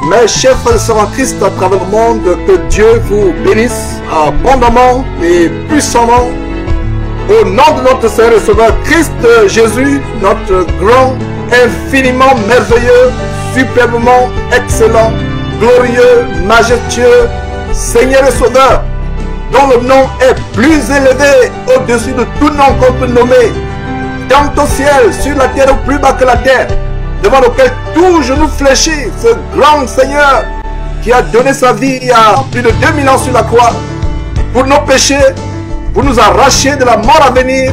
Mes chers frères et sœurs en Christ à travers le monde, que Dieu vous bénisse abondamment et puissamment. Au nom de notre Seigneur et Sauveur Christ Jésus, notre grand, infiniment merveilleux, superbement excellent, glorieux, majestueux Seigneur et Sauveur, dont le nom est plus élevé au-dessus de tout nom qu'on peut nommer, tant au ciel, sur la terre, ou plus bas que la terre, devant lequel tout genou fléchit, ce grand Seigneur qui a donné sa vie à plus de 2000 ans sur la croix pour nos péchés, pour nous arracher de la mort à venir,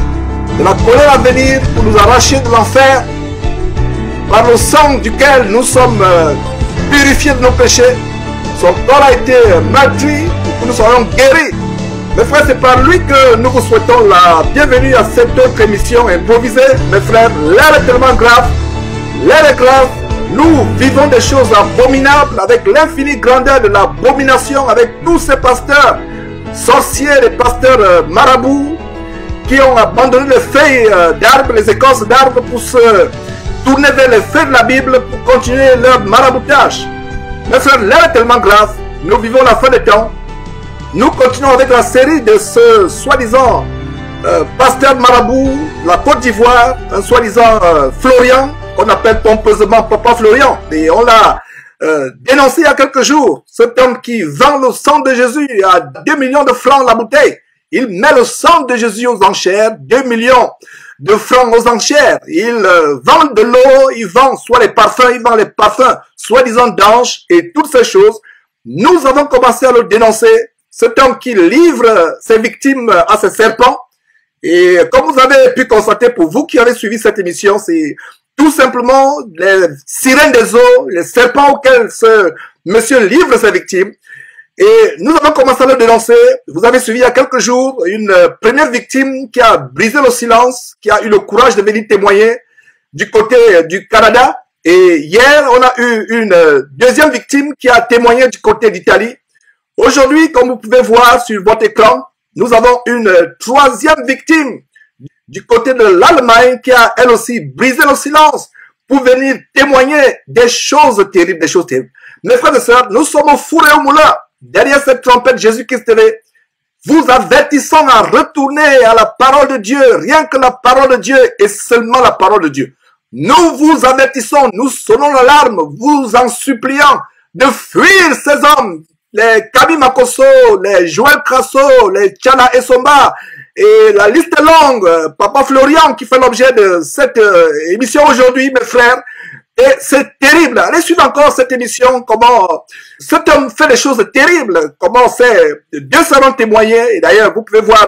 de la colère à venir, pour nous arracher de l'enfer, par le sang duquel nous sommes purifiés de nos péchés. Son corps a été meurtri pour que nous soyons guéris. Mes frères, c'est par lui que nous vous souhaitons la bienvenue à cette autre émission improvisée. Mes frères, l'air est tellement grave, l'air est grave. Nous vivons des choses abominables avec l'infinie grandeur de l'abomination, avec tous ces pasteurs sorciers, les pasteurs marabouts qui ont abandonné les feuilles d'arbres, les écorces d'arbres pour se tourner vers les feuilles de la Bible pour continuer leur maraboutage. Mes frères, l'air est tellement grave. Nous vivons la fin des temps. Nous continuons avec la série de ce soi-disant pasteur marabout de la Côte d'Ivoire, un soi-disant Florian, qu'on appelle pompeusement Papa Florian. Et on l'a dénoncé il y a quelques jours. Cet homme qui vend le sang de Jésus à 2 millions de francs la bouteille. Il met le sang de Jésus aux enchères, 2 millions de francs aux enchères. Il vend de l'eau, il vend soit les parfums, il vend les parfums, soi-disant d'anges et toutes ces choses. Nous avons commencé à le dénoncer. Cet homme qui livre ses victimes à ces serpents. Et comme vous avez pu constater, pour vous qui avez suivi cette émission, c'est tout simplement les sirènes des eaux, les serpents auxquels ce monsieur livre ses victimes. Et nous avons commencé à le dénoncer. Vous avez suivi il y a quelques jours une première victime qui a brisé le silence, qui a eu le courage de venir témoigner du côté du Canada. Et hier, on a eu une deuxième victime qui a témoigné du côté d'Italie. Aujourd'hui, comme vous pouvez voir sur votre écran, nous avons une troisième victime du côté de l'Allemagne qui a elle aussi brisé le silence pour venir témoigner des choses terribles, des choses terribles. Mes frères et sœurs, nous sommes au four et au moulin. Derrière cette trompette, Jésus-Christ TV, vous avertissons à retourner à la parole de Dieu, rien que la parole de Dieu et seulement la parole de Dieu. Nous vous avertissons, nous sonnons l'alarme, vous en suppliant de fuir ces hommes, les Kabi Makoso, les Joël Crasso, les Tchana Essomba, et la liste est longue. Papa Florian qui fait l'objet de cette émission aujourd'hui, mes frères. Et c'est terrible. Allez suivre encore cette émission, comment cet homme fait des choses terribles, comment ces deux seront témoignés. Et d'ailleurs, vous pouvez voir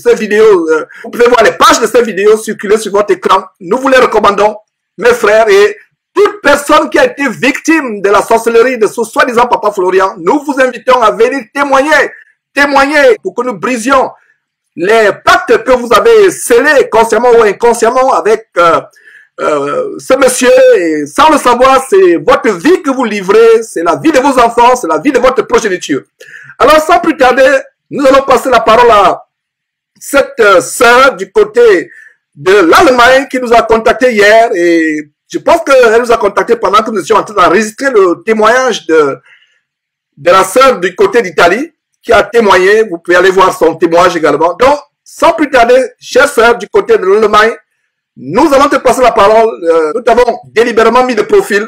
ces vidéos, vous pouvez voir les pages de ces vidéos circuler sur votre écran. Nous vous les recommandons, mes frères. Et toute personne qui a été victime de la sorcellerie de ce soi-disant Papa Florian, nous vous invitons à venir témoigner pour que nous brisions les pactes que vous avez scellés consciemment ou inconsciemment avec ce monsieur. Et sans le savoir, c'est votre vie que vous livrez, c'est la vie de vos enfants, c'est la vie de votre progéniture. Alors sans plus tarder, nous allons passer la parole à cette sœur du côté de l'Allemagne qui nous a contacté hier. Et je pense qu'elle nous a contacté pendant que nous étions en train d'enregistrer le témoignage de la sœur du côté d'Italie qui a témoigné. Vous pouvez aller voir son témoignage également. Donc, sans plus tarder, chère sœur du côté de l'Allemagne, nous allons te passer la parole. Nous t'avons délibérément mis de profil.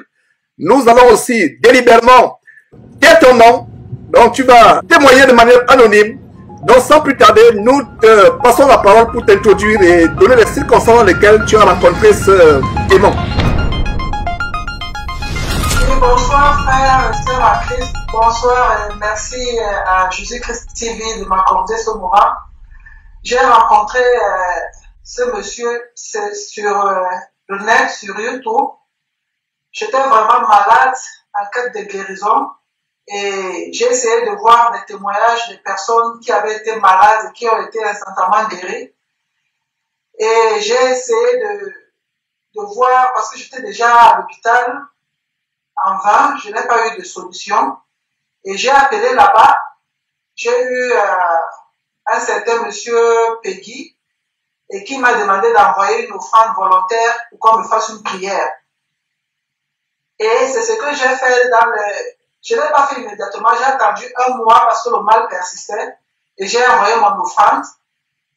Nous allons aussi délibérément dire ton nom. Donc, tu vas témoigner de manière anonyme. Donc, sans plus tarder, nous te passons la parole pour t'introduire et donner les circonstances dans lesquelles tu as rencontré ce démon. Bonsoir frère, sœur à Christ, bonsoir et merci à Jésus-Christ TV de m'accorder ce moment. J'ai rencontré ce monsieur sur le net, sur YouTube. J'étais vraiment malade, en quête de guérison, et j'ai essayé de voir des témoignages de personnes qui avaient été malades et qui ont été instantanément guéries. Et j'ai essayé de voir, parce que j'étais déjà à l'hôpital, en vain, je n'ai pas eu de solution. Et j'ai appelé là-bas. J'ai eu un certain monsieur Peggy et qui m'a demandé d'envoyer une offrande volontaire pour qu'on me fasse une prière. Et Et c'est ce que j'ai fait dans le... Je ne l'ai pas fait immédiatement, j'ai attendu un mois parce que le mal persistait. Et j'ai envoyé mon offrande.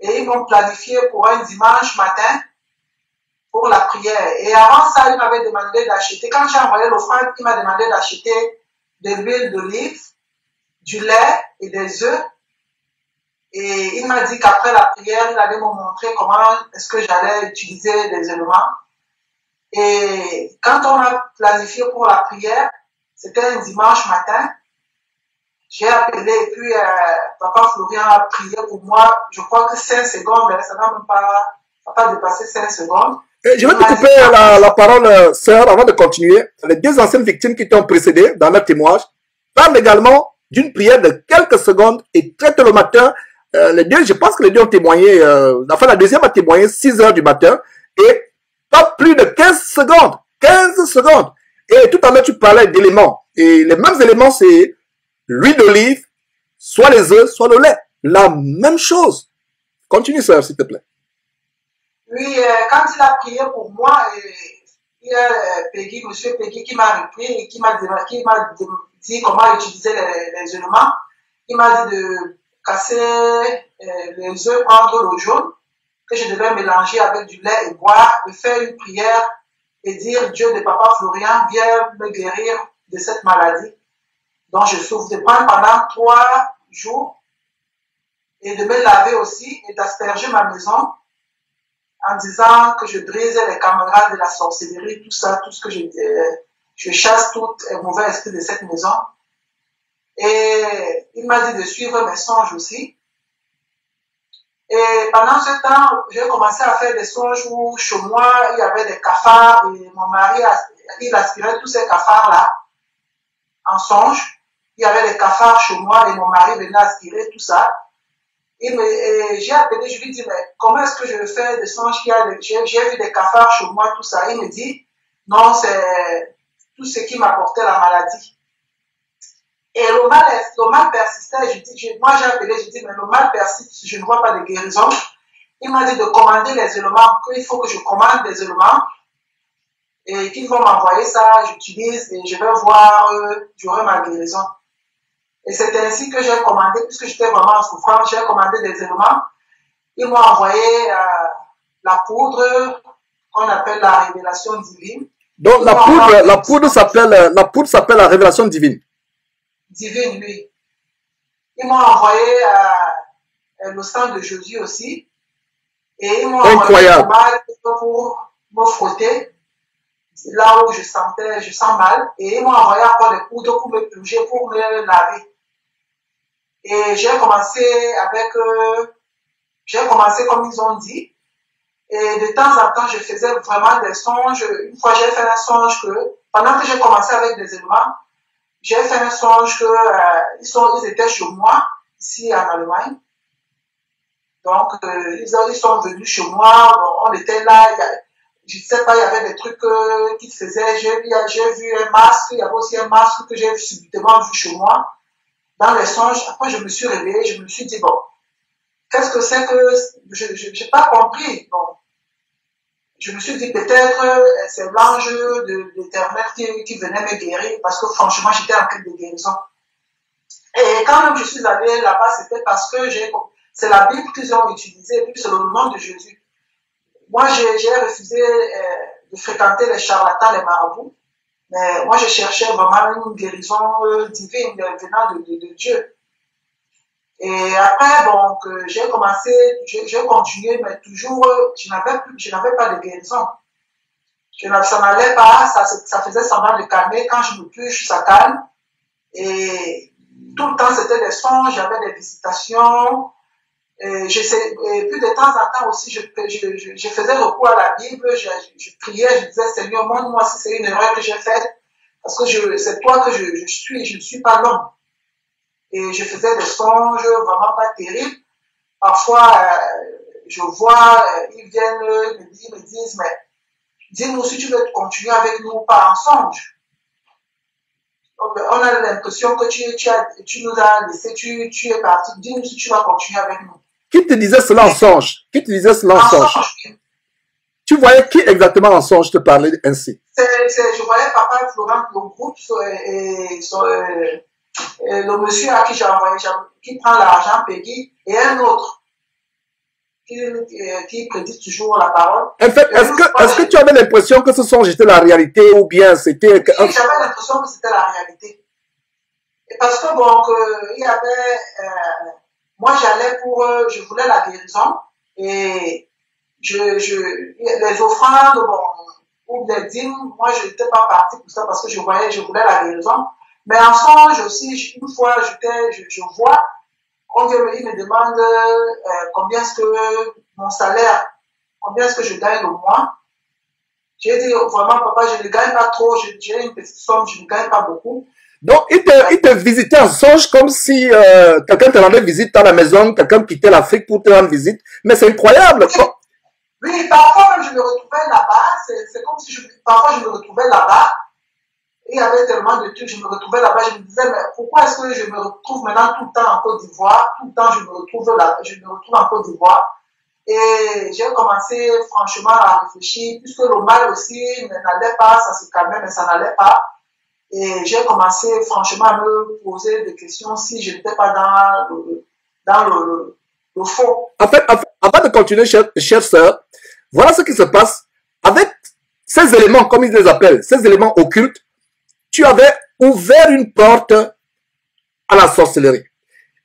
Et ils m'ont planifié pour un dimanche matin pour la prière. Et avant ça, il m'avait demandé d'acheter, quand j'ai envoyé l'offrande, il m'a demandé d'acheter de l'huile d'olive, du lait et des œufs. Et il m'a dit qu'après la prière, il allait me montrer comment est-ce que j'allais utiliser les éléments. Et quand on a planifié pour la prière, c'était un dimanche matin, j'ai appelé et puis Papa Florian a prié pour moi, je crois que 5 secondes, ça n'a même pas dépassé 5 secondes. Je vais te couper la parole, sœur, avant de continuer. Les deux anciennes victimes qui t'ont précédé dans leur témoignage parlent également d'une prière de quelques secondes et très tôt le matin. Les deux, je pense que les deux ont témoigné, enfin la deuxième a témoigné 6 heures du matin et pas plus de 15 secondes. 15 secondes. Et tout à l'heure, tu parlais d'éléments. Et les mêmes éléments, c'est l'huile d'olive, soit les œufs, soit le lait. La même chose. Continue, sœur, s'il te plaît. Oui, quand il a prié pour moi, il y a Peggy, monsieur Peggy, qui m'a repris et qui m'a dit comment utiliser les éléments. Il m'a dit de casser les œufs, prendre l'eau jaune, que je devais mélanger avec du lait et boire, et faire une prière et dire Dieu de Papa Florian, viens me guérir de cette maladie dont je souffre, de prendre pendant 3 jours et de me laver aussi et d'asperger ma maison en disant que je brisais les camarades de la sorcellerie, tout ça, tout ce que je chasse tout mauvais esprit de cette maison. Et il m'a dit de suivre mes songes aussi. Et pendant ce temps, j'ai commencé à faire des songes où chez moi, il y avait des cafards et mon mari, il aspirait tous ces cafards-là en songe. Il y avait des cafards chez moi et mon mari venait aspirer tout ça. Et j'ai appelé, je lui dis, mais comment est-ce que je fais des songes j'ai vu des cafards chez moi, tout ça. Il me dit, non, c'est tout ce qui m'apportait la maladie. Et le mal persistait, moi j'ai appelé, je dis, mais le mal persiste, je ne vois pas de guérison. Il m'a dit de commander les éléments, qu'il faut que je commande des éléments, et qu'ils vont m'envoyer ça, j'utilise, et je vais voir, j'aurai ma guérison. Et c'est ainsi que j'ai commandé, puisque j'étais vraiment en souffrance, j'ai commandé des éléments. Ils m'ont envoyé la poudre qu'on appelle la révélation divine. Donc la poudre s'appelle la révélation divine. Divine, oui. Ils m'ont envoyé le sang de Jésus aussi. Et ils m'ont envoyé pour me frotter là où je sens mal. Et ils m'ont envoyé encore des poudres pour me plonger, pour me laver. Et j'ai commencé comme ils ont dit. Et de temps en temps, je faisais vraiment des songes. Une fois, j'ai fait un songe que, pendant que j'ai commencé avec des éléments, j'ai fait un songe que ils étaient chez moi, ici en Allemagne. Donc, ils sont venus chez moi, on était là, je ne sais pas, il y avait des trucs qu'ils faisaient. J'ai vu un masque, il y avait aussi un masque que j'ai subitement vu chez moi. Dans les songes, après je me suis réveillée, je me suis dit, bon, qu'est-ce que c'est que, je n'ai pas compris. Bon, je me suis dit peut-être c'est l'ange de l'Éternel qui venait me guérir, parce que franchement j'étais en quête de guérison. Et quand même je suis allée là-bas, c'était parce que c'est la Bible qu'ils ont utilisée, et puis c'est le nom de Jésus. Moi j'ai refusé de fréquenter les charlatans, les marabouts, mais moi je cherchais vraiment une guérison divine venant de Dieu. Et après, donc, j'ai continué, mais toujours, je n'avais pas de guérison. Ça n'allait pas, ça faisait semblant de calmer. Quand je me touche, ça calme. Et tout le temps, c'était des songes, j'avais des visitations. Et puis de temps en temps aussi, je faisais recours à la Bible, je priais, je disais, Seigneur, montre-moi si c'est une erreur que j'ai faite. Parce que c'est toi que je ne suis pas l'homme. Et je faisais des songes vraiment pas terribles. Parfois, je vois, ils viennent, ils me disent, mais dis-nous si tu veux continuer avec nous ou pas en songe. On a l'impression que tu nous as laissé, tu es parti. Dis-nous si tu vas continuer avec nous. Qui te disait cela en songe? Qui te disait cela en songe? Tu voyais qui exactement en songe te parlait ainsi? je voyais papa Florent, le groupe, et le monsieur à qui j'ai envoyé, qui prend l'argent, Peggy, et un autre qui prédit toujours la parole. En fait, est-ce que tu avais l'impression que ce sont juste la réalité ou bien c'était... Oui, j'avais l'impression que c'était la réalité. Et parce que bon, il y avait... moi, j'allais pour... je voulais la guérison et les offrandes, bon, ou les dîmes, moi, je n'étais pas partie pour ça parce que je voulais la guérison. Mais en songe aussi, une fois, je vois, il me demande combien est-ce que mon salaire, combien est-ce que je gagne le mois. J'ai dit, vraiment, papa, je ne gagne pas trop, j'ai une petite somme, je ne gagne pas beaucoup. Donc, il te visitait en songe comme si quelqu'un te rendait visite à la maison, quelqu'un quittait l'Afrique pour te rendre visite. Mais c'est incroyable. Oui, parfois même je me retrouvais là-bas, c'est comme si parfois je me retrouvais là-bas. Il y avait tellement de trucs, je me retrouvais là-bas, je me disais, mais pourquoi est-ce que je me retrouve maintenant tout le temps en Côte d'Ivoire? Tout le temps, je me retrouve en Côte d'Ivoire. Et j'ai commencé franchement à réfléchir, puisque le mal aussi n'allait pas, ça se calmait, mais ça n'allait pas. Et j'ai commencé franchement à me poser des questions si je n'étais pas dans le faux. En fait, avant de continuer, chère sœur, voilà ce qui se passe. Avec ces éléments, comme ils les appellent, ces éléments occultes, tu avais ouvert une porte à la sorcellerie.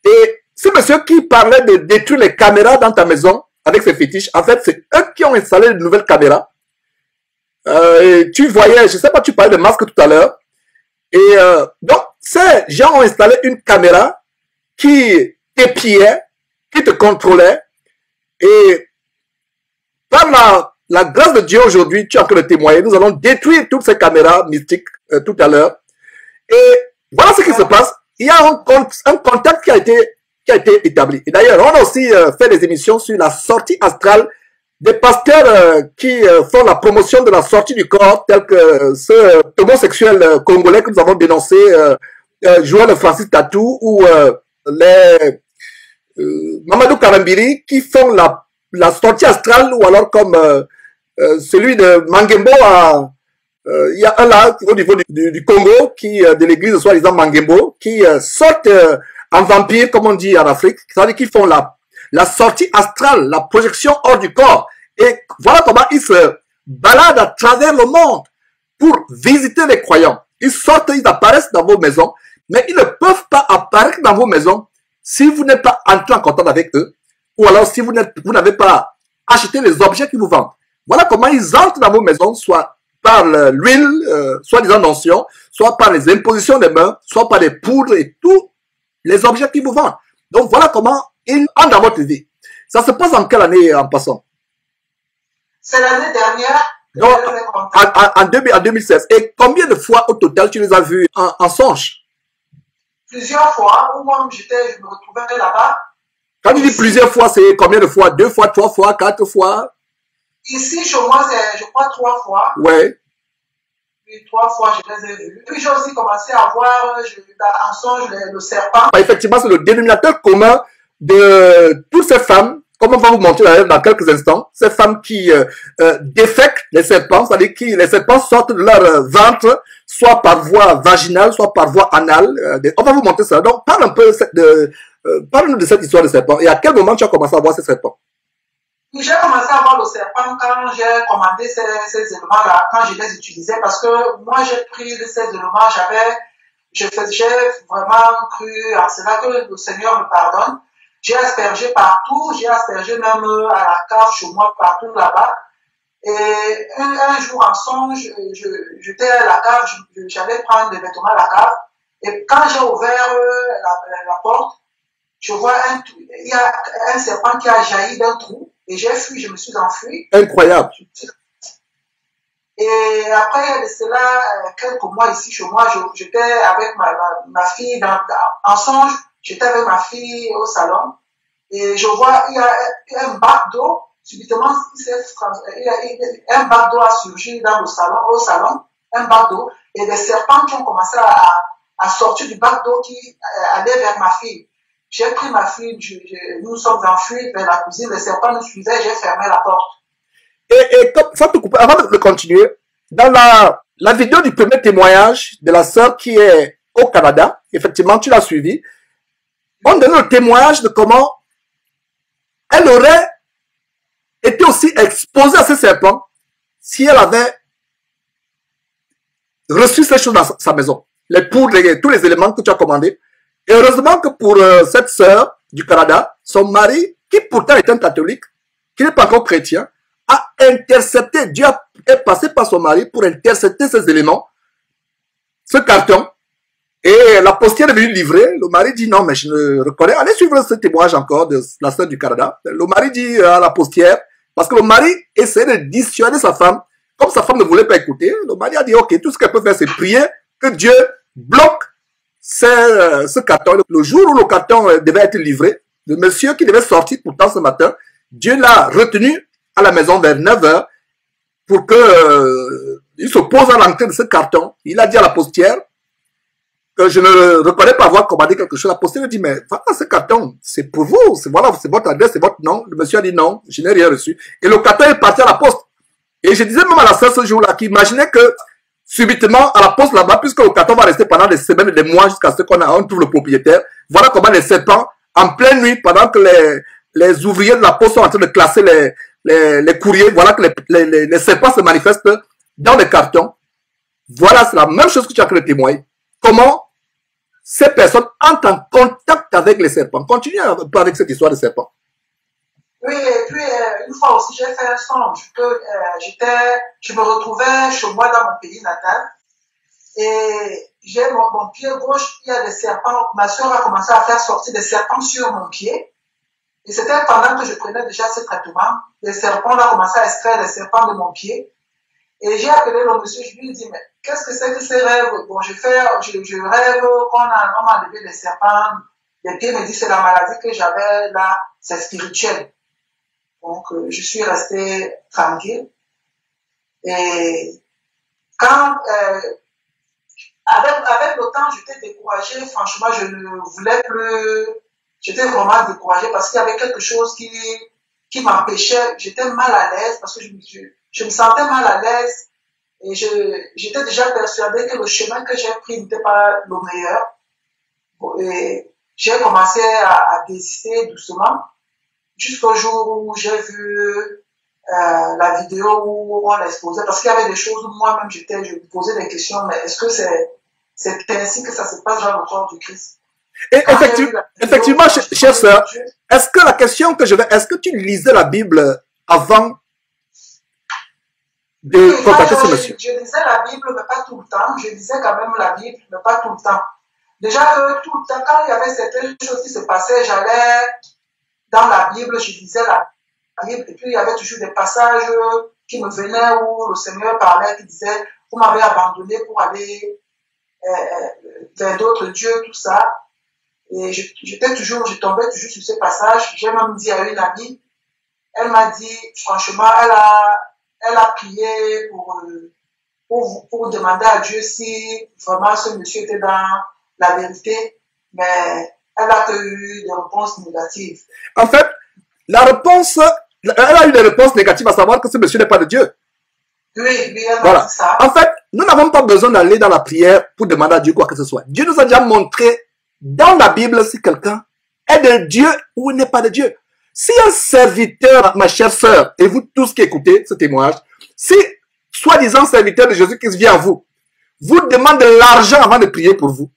Et ce monsieur qui parlait de détruire les caméras dans ta maison avec ses fétiches, en fait, c'est eux qui ont installé de nouvelles caméras. Et tu voyais, je sais pas, tu parlais de masque tout à l'heure. Et donc, ces gens ont installé une caméra qui t'épiait, qui te contrôlait. Et par la grâce de Dieu aujourd'hui, tu es en train de témoigner. Nous allons détruire toutes ces caméras mystiques tout à l'heure. Et voilà ce qui se passe. Il y a un contact qui a été établi. Et d'ailleurs, on a aussi fait des émissions sur la sortie astrale des pasteurs qui font la promotion de la sortie du corps, tel que ce homosexuel congolais que nous avons dénoncé, Joël Francis Tatou, ou les Mamadou Karambiri qui font la sortie astrale, ou alors comme celui de Mangembo il y a un là au niveau du Congo qui de l'église soi-disant Mangembo qui sortent en vampire comme on dit en Afrique, c'est-à-dire qu'ils font la sortie astrale, la projection hors du corps. Et voilà comment ils se baladent à travers le monde pour visiter les croyants. Ils sortent, ils apparaissent dans vos maisons, mais ils ne peuvent pas apparaître dans vos maisons si vous n'êtes pas entré en contact avec eux, ou alors si vous n'avez pas acheté les objets qu'ils vous vendent. Voilà comment ils entrent dans vos maisons, soit par l'huile, soit des onction, soit par les impositions des mains, soit par les poudres et tous les objets qu'ils vous vendent. Donc voilà comment ils entrent dans votre vie. Ça se passe en quelle année en passant? C'est l'année dernière. Donc, en 2016. Et combien de fois au total tu les as vus en songe? Plusieurs fois, où moi je me retrouvais là-bas. Quand tu dis plusieurs fois, c'est combien de fois? 2 fois, 3 fois, 4 fois? Ici, chez moi, c'est, je crois, 3 fois. Ouais. Puis 3 fois, je les ai vus. Puis j'ai aussi commencé à voir en songe le serpent. Effectivement, c'est le dénominateur commun de toutes ces femmes, comme on va vous montrer d'ailleurs dans quelques instants, ces femmes qui défèquent les serpents, c'est-à-dire que les serpents sortent de leur ventre, soit par voie vaginale, soit par voie anale. On va vous montrer ça. Donc, parle un peu parle-nous de cette histoire de serpent. Et à quel moment tu as commencé à voir ces serpents? J'ai commencé à voir le serpent quand j'ai commandé ces éléments-là, quand je les utilisais, parce que moi j'ai pris ces éléments, j'ai vraiment cru en cela que le Seigneur me pardonne. J'ai aspergé partout, j'ai aspergé même à la cave chez moi, partout là-bas. Et un jour en songe, j'étais à la cave, j'allais prendre des vêtements à la cave. Et quand j'ai ouvert la porte, je vois il y a un serpent qui a jailli d'un trou. Et j'ai fui, je me suis enfui. Incroyable. Et après, il y a de cela quelques mois ici chez moi, j'étais avec ma fille en songe, j'étais avec ma fille au salon. Et je vois, il y a un bac d'eau, subitement, un bac d'eau a surgi dans au salon, un bac d'eau, et des serpents qui ont commencé à sortir du bac d'eau qui allaient vers ma fille. J'ai pris ma fille, nous sommes enfuis vers la cuisine, les serpents nous suivaient, j'ai fermé la porte. Et comme ça te coupe, avant de continuer, dans la vidéo du premier témoignage de la sœur qui est au Canada, effectivement, tu l'as suivi. On donne le témoignage de comment elle aurait été aussi exposée à ces serpents si elle avait reçu ces choses dans sa maison. Les poudres, tous les éléments que tu as commandés. Et heureusement que pour cette sœur du Canada, son mari, qui pourtant est un catholique, qui n'est pas encore chrétien, a intercepté, Dieu est passé par son mari pour intercepter ces éléments, ce carton. Et la postière est venue livrer. Le mari dit non, mais je ne reconnais. Allez suivre ce témoignage encore de la sœur du Canada. Le mari dit à la postière, parce que le mari essayait de dissuader sa femme. Comme sa femme ne voulait pas écouter, le mari a dit ok, tout ce qu'elle peut faire, c'est prier que Dieu bloque ce carton. Le jour où le carton devait être livré, le monsieur qui devait sortir pourtant ce matin, Dieu l'a retenu à la maison vers 9 h pour que il se pose à l'entrée de ce carton. Il a dit à la postière que je ne reconnais pas avoir commandé quelque chose. La postière dit, mais voilà, ce carton, c'est pour vous, c'est voilà, c'est votre adresse, c'est votre nom. Le monsieur a dit non, je n'ai rien reçu. Et le carton est parti à la poste. Et je disais même à la sœur ce jour-là, qui imaginait que subitement, à la poste là-bas, puisque le carton va rester pendant des semaines et des mois jusqu'à ce qu'on trouve le propriétaire, voilà comment les serpents, en pleine nuit, pendant que les ouvriers de la poste sont en train de classer les courriers, voilà que les serpents se manifestent dans les cartons. Voilà, c'est la même chose que tu as fait le témoigner. Comment ces personnes entrent en contact avec les serpents. Continue un peu avec cette histoire de serpents. Oui, et puis une fois aussi, j'ai fait un songe que je me retrouvais chez moi dans mon pays natal et j'ai mon pied gauche, il y a des serpents. Ma soeur a commencé à faire sortir des serpents sur mon pied. Et c'était pendant que je prenais déjà ce traitement. Les serpents, on a commencé à extraire les serpents de mon pied. Et j'ai appelé le monsieur, je lui ai dit, mais qu'est-ce que c'est que ces rêves? Bon, je rêve qu'on m'a enlevé les serpents. Les pieds me dit, c'est la maladie que j'avais là, c'est spirituel. Donc, je suis resté tranquille. Et quand, avec le temps, j'étais découragée. Franchement, je ne voulais plus. J'étais vraiment découragée parce qu'il y avait quelque chose qui m'empêchait. J'étais mal à l'aise parce que je me sentais mal à l'aise. Et j'étais déjà persuadée que le chemin que j'ai pris n'était pas le meilleur. Et j'ai commencé à désister doucement. Jusqu'au jour où j'ai vu la vidéo où on l'exposait, parce qu'il y avait des choses où moi-même je me posais des questions, mais est-ce que c'est ainsi que ça se passe dans le corps du Christ? Et effectivement, chère sœur, est-ce que la question que est-ce que tu lisais la Bible avant de contacter ce monsieur? Je lisais la Bible, mais pas tout le temps. Je lisais quand même la Bible, mais pas tout le temps. Déjà, tout le temps, quand il y avait certaines choses qui se passaient, j'allais dans la Bible, je lisais la Bible, et puis il y avait toujours des passages qui me venaient où le Seigneur parlait, qui disait, vous m'avez abandonné pour aller vers d'autres dieux, tout ça. Et je tombais toujours sur ces passages. J'ai même dit à une amie, elle m'a dit, franchement, elle a prié pour demander à Dieu si vraiment ce monsieur était dans la vérité, mais elle a eu des réponses négatives. En fait, elle a eu des réponses négatives, à savoir que ce monsieur n'est pas de Dieu. Oui, elle voilà. a dit ça. En fait, nous n'avons pas besoin d'aller dans la prière pour demander à Dieu quoi que ce soit. Dieu nous a déjà montré dans la Bible si quelqu'un est de Dieu ou n'est pas de Dieu. Si un serviteur, ma chère sœur, et vous tous qui écoutez ce témoignage, si soi-disant serviteur de Jésus-Christ vient à vous, vous demande de l'argent avant de prier pour vous,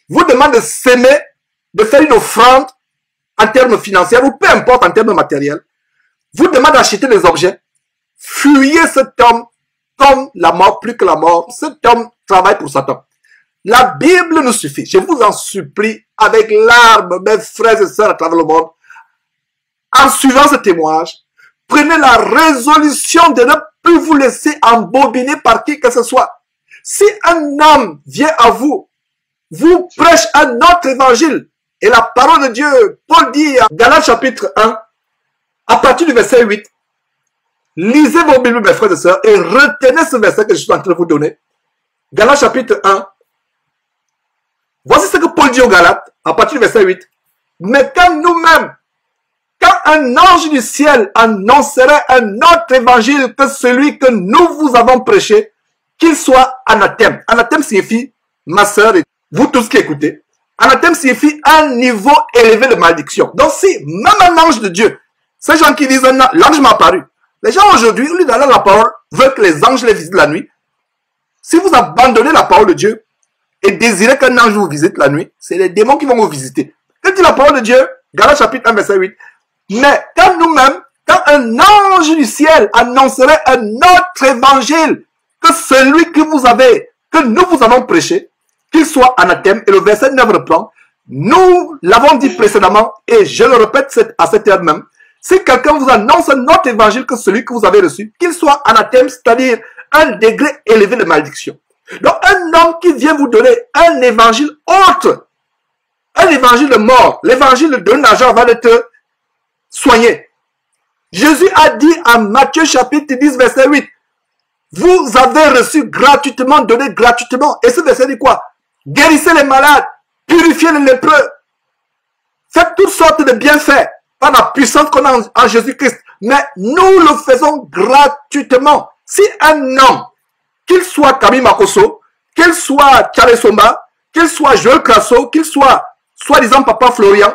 vous demande de s'aimer, de faire une offrande en termes financiers ou peu importe en termes matériels, vous demande d'acheter des objets, fuyez cet homme comme la mort, plus que la mort. Cet homme travaille pour Satan. La Bible nous suffit. Je vous en supplie, avec larmes, mes frères et sœurs à travers le monde, en suivant ce témoignage, prenez la résolution de ne plus vous laisser embobiner par qui que ce soit. Si un homme vient à vous, vous prêche un autre évangile, et la parole de Dieu, Paul dit dans le chapitre 1, à partir du verset 8, lisez vos Bibles, mes frères et sœurs, et retenez ce verset que je suis en train de vous donner. Galates chapitre 1. Voici ce que Paul dit aux Galates, à partir du verset 8. Mais quand nous-mêmes, quand un ange du ciel annoncerait un autre évangile que celui que nous vous avons prêché, qu'il soit anathème. Anathème signifie, ma sœur et vous tous qui écoutez, anathème signifie un niveau élevé de malédiction. Donc si même un ange de Dieu, ces gens qui disent l'ange m'a apparu, les gens aujourd'hui, au lieu d'aller à la parole, veulent que les anges les visitent la nuit. Si vous abandonnez la parole de Dieu et désirez qu'un ange vous visite la nuit, c'est les démons qui vont vous visiter. Que dit la parole de Dieu? Galates chapitre 1 verset 8. Mais quand nous-mêmes, quand un ange du ciel annoncerait un autre évangile que celui que nous vous avons prêché, qu'il soit anathème, et le verset 9 reprend, nous l'avons dit précédemment, et je le répète à cette heure même, si quelqu'un vous annonce un autre évangile que celui que vous avez reçu, qu'il soit anathème, c'est-à-dire un degré élevé de malédiction. Donc un homme qui vient vous donner un évangile autre, un évangile de mort, l'évangile de l'argent va te soigner. Jésus a dit à Matthieu chapitre 10 verset 8, vous avez reçu gratuitement, donné gratuitement. Et ce verset dit quoi? Guérissez les malades, purifiez les lépreux, faites toutes sortes de bienfaits par la puissance qu'on a en Jésus-Christ. Mais nous le faisons gratuitement. Si un homme, qu'il soit Camille Makosso, qu'il soit Charles Somba, qu'il soit Joël Crasso, qu'il soit soi-disant Papa Florian,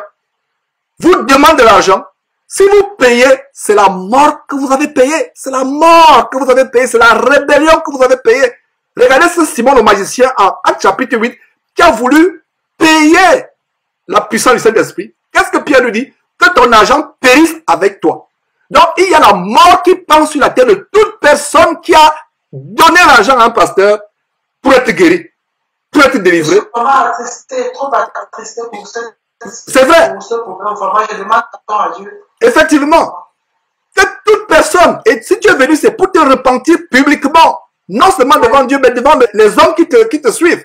vous demande de l'argent, si vous payez, c'est la mort que vous avez payé. C'est la mort que vous avez payé. C'est la rébellion que vous avez payé. Regardez ce Simon le magicien en Actes chapitre 8 qui a voulu payer la puissance du Saint-Esprit. Qu'est-ce que Pierre lui dit? Que ton argent périsse avec toi. Donc il y a la mort qui pend sur la terre de toute personne qui a donné l'argent à un pasteur pour être guéri, pour être délivré. C'est vrai. Effectivement. Que toute personne, et si tu es venu, c'est pour te repentir publiquement. Non seulement devant Dieu, mais devant les hommes qui te suivent.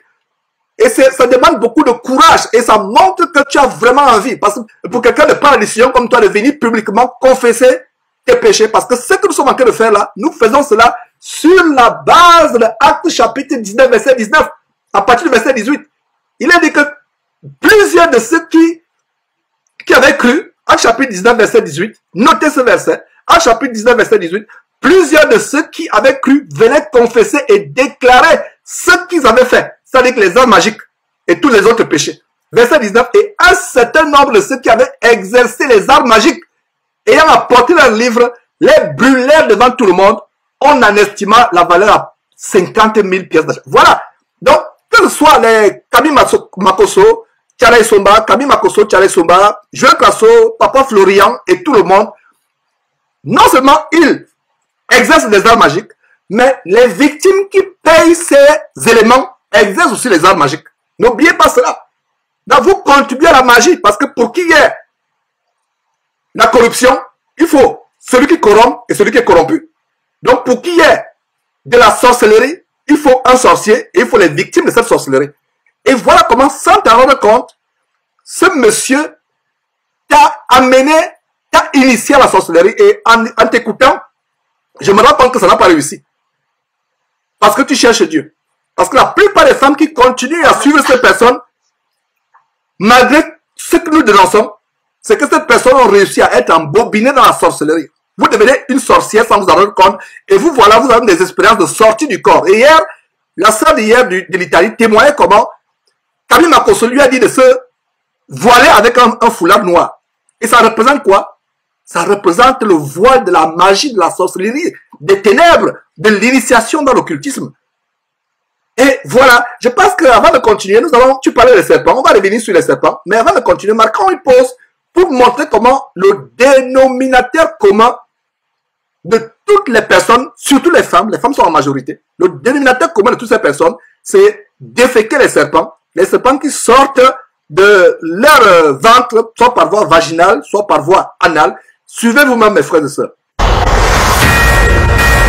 Et ça demande beaucoup de courage. Et ça montre que tu as vraiment envie. Parce que pour quelqu'un de prendre la décision comme toi, de venir publiquement confesser tes péchés. Parce que ce que nous sommes en train de faire là, nous faisons cela sur la base de Actes chapitre 19, verset 19. À partir du verset 18. Il a dit que plusieurs de ceux qui avaient cru, Actes chapitre 19, verset 18, notez ce verset, Actes chapitre 19, verset 18, plusieurs de ceux qui avaient cru venaient confesser et déclarer ce qu'ils avaient fait, c'est-à-dire que les arts magiques et tous les autres péchés. Verset 19, et un certain nombre de ceux qui avaient exercé les arts magiques, ayant apporté leurs livres, les brûlèrent devant tout le monde, on en estima la valeur à 50 000 pièces d'argent. Voilà. Donc, que ce soit les Camille Makosso, Charles Somba, Camille Makosso, Charles Somba, Joël Crasso, Papa Florian et tout le monde, non seulement ils exercent des arts magiques, mais les victimes qui payent ces éléments exercent aussi les arts magiques. N'oubliez pas cela. Donc vous contribuez à la magie, parce que pour qu'il y ait la corruption, il faut celui qui corrompt et celui qui est corrompu. Donc pour qu'il y ait de la sorcellerie, il faut un sorcier et il faut les victimes de cette sorcellerie. Et voilà comment, sans t'en rendre compte, ce monsieur t'a amené, t'a initié à la sorcellerie. Et en t'écoutant, je me rends compte que ça n'a pas réussi. Parce que tu cherches Dieu. Parce que la plupart des femmes qui continuent à suivre cette personne, malgré ce que nous dénonçons, c'est que cette personne a réussi à être embobinée dans la sorcellerie. Vous devenez une sorcière sans vous en rendre compte. Et vous voilà, vous avez des expériences de sortie du corps. Et hier, la sœur d'hier de l'Italie témoignait comment Camille Makosso lui a dit de se voiler avec un foulard noir. Et ça représente quoi? Ça représente le voile de la magie, de la sorcellerie, des ténèbres, de l'initiation dans l'occultisme. Et voilà, je pense qu'avant de continuer, tu parlais des serpents, on va revenir sur les serpents, mais avant de continuer, marquons une pause pour montrer comment le dénominateur commun de toutes les personnes, surtout les femmes sont en majorité, le dénominateur commun de toutes ces personnes, c'est déféquer les serpents qui sortent de leur ventre, soit par voie vaginale, soit par voie anale. Suivez vous-même mes frères et sœurs.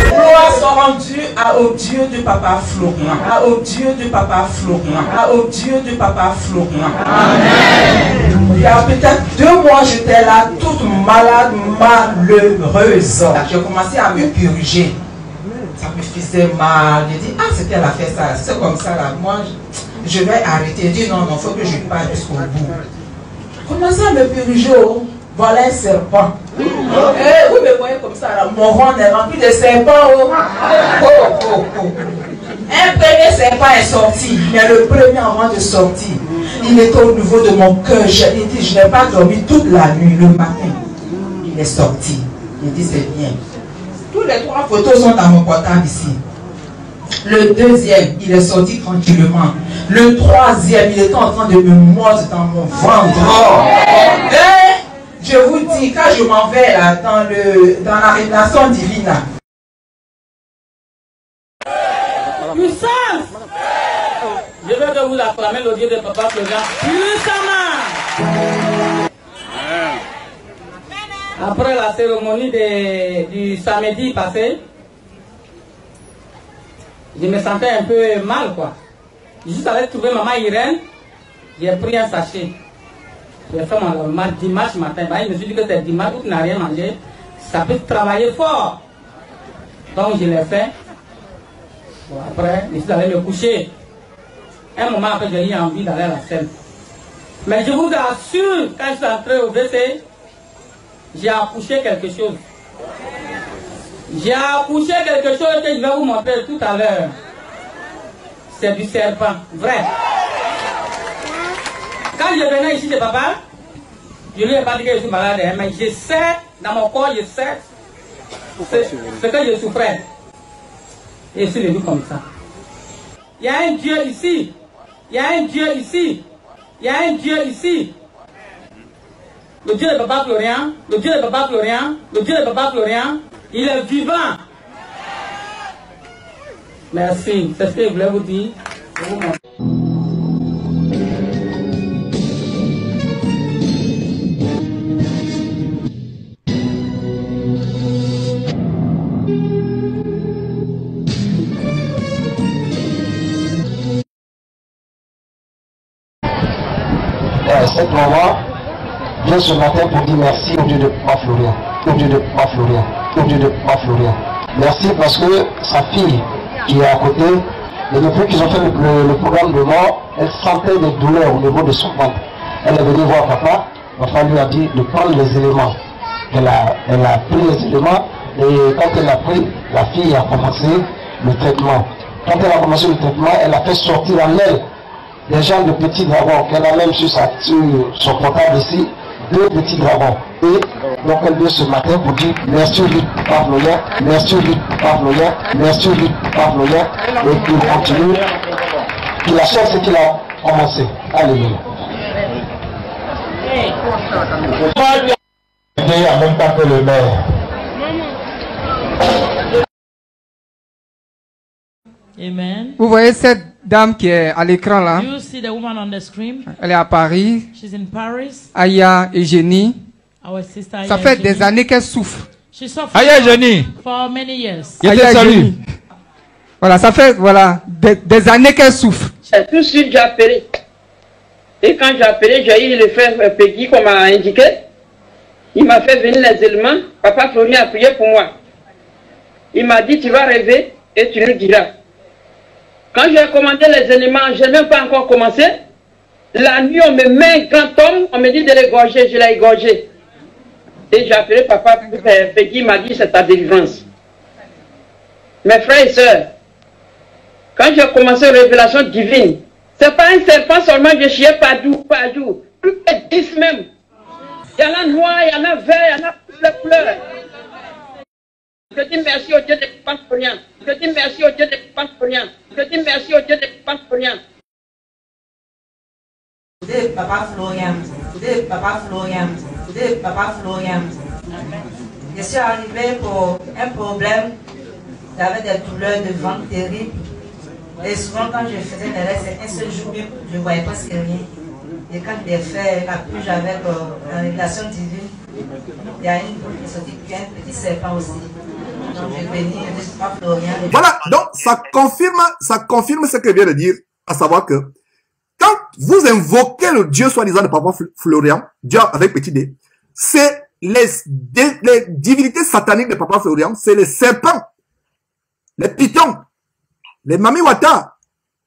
Gloire soit rendue au Dieu de Papa Florian, au Dieu de Papa Florian, au Dieu de Papa Florian. Amen. Il y a peut-être 2 mois, j'étais là, toute malade, malheureuse. J'ai commencé à me purger. Ça me faisait mal. J'ai dit, ah, c'était la fête, ça. C'est comme ça, là. Moi, je vais arrêter. J'ai dit, non, il faut que je parte jusqu'au bout. J'ai commencé à me purger. Voilà un serpent. Vous me voyez comme ça, là. Mon rond est rempli de serpents. Un premier serpent est sorti, mais le premier avant de sortir, il était au niveau de mon cœur. Il dit, je n'ai pas dormi toute la nuit. Le matin, il est sorti. Il dit, c'est bien. Tous les 3 photos sont dans mon portable ici. Le deuxième, il est sorti tranquillement. Le troisième, il était en train de me mordre dans mon ventre. Et je vous dis, quand je m'en vais là, dans la révélation divine, là, puissance! Je veux que vous acclamez le Dieu de Papa Florian puissamment. Après la cérémonie du samedi passé, je me sentais un peu mal, quoi. Juste avec trouver maman Irène, j'ai pris un sachet. J'ai fait mon dimanche matin. Bah, je me suis dit que c'est dimanche où tu n'as rien mangé. Ça peut travailler fort. Donc je l'ai fait. Bon, après, je suis allé me coucher. Un moment après, j'ai eu envie d'aller à la scène. Mais je vous assure, quand je suis entré au WC, j'ai accouché quelque chose. J'ai accouché quelque chose que je vais vous montrer tout à l'heure. C'est du serpent, vrai. Quand je venais ici de papa, je ne lui ai pas dit que je suis malade, mais je sais, dans mon corps, je sais ce que je souffrais. Et je suis venu comme ça. Il y a un Dieu ici. Il y a un Dieu ici. Il y a un Dieu ici. Le Dieu de Papa Florian, le Dieu de Papa Florian, le Dieu de Papa Florian, il est vivant. Merci. C'est ce que je voulais vous dire. Cette maman vient ce matin pour dire merci au Dieu de Papa Florian, au Dieu de Papa Florian, au Dieu de Papa Florian. Merci parce que sa fille qui est à côté, et depuis qu'ils ont fait le programme de mort, elle sentait des douleurs au niveau de son ventre. Elle est venue voir papa, papa lui a dit de prendre les éléments. Elle a pris les éléments et quand elle a pris, la fille a commencé le traitement. Quand elle a commencé le traitement, elle a fait sortir en elle des gens de petits dragons qu'elle a même sur son portable ici, 2 petits dragons. Et donc elle vient ce matin pour dire merci au Dieu de Papa Florian, merci au Dieu de Papa Florian, merci au Dieu de Papa Florian, et qu'il continue, qu'il achève ce qu'il a commencé. Alléluia. En même temps que le maire. Amen. Vous voyez cette dame qui est à l'écran là? You see the woman on the screen? Elle est à Paris. She's in Paris. Aya Eugénie. Our sister Aya Ça fait Eugénie. des années qu'elle souffre. She suffered Aya Eugénie. for many years. Aya Eugénie. Voilà, ça fait des années qu'elle souffre. Tout de suite, j'ai appelé. Et quand j'ai appelé, j'ai eu le frère Peggy qu'on m'a indiqué. Il m'a fait venir les éléments. Papa Florian a prié pour moi. Il m'a dit, tu vas rêver et tu nous diras. Quand j'ai commandé les éléments, je n'ai même pas encore commencé. La nuit, on me met un grand homme, on me dit de l'égorger, je l'ai égorgé. Et j'ai appelé papa Peggy, il m'a dit, c'est ta délivrance. Mes frères et sœurs, quand j'ai commencé la révélation divine, c'est pas un serpent seulement, je chiais pas jour, plus que 10 même. Il y en a noir, il y en a vert, il y en a toutes les couleurs. Je dis merci au Dieu de Papa Florian. Je dis merci au Dieu de Papa Florian. Je dis merci au Dieu de Papa Florian. De Papa Florian, de Papa Florian, de Papa Florian. Je suis arrivée pour un problème. J'avais des douleurs de ventre terribles. Et souvent, quand je faisais mes rêves, c'est un seul jour, je ne voyais presque rien. Et quand j'ai fait la purge avec la révélation divine, il y a une boule qui est sortie, puis un petit serpent aussi. Donc, je bénis le Dieu Papa Florian. Voilà, donc ça confirme ce que je viens de dire, à savoir que quand vous invoquez le Dieu soi-disant de Papa Florian, Dieu avec petit d, c'est les divinités sataniques de Papa Florian, c'est les serpents, les pitons, les mamiwata,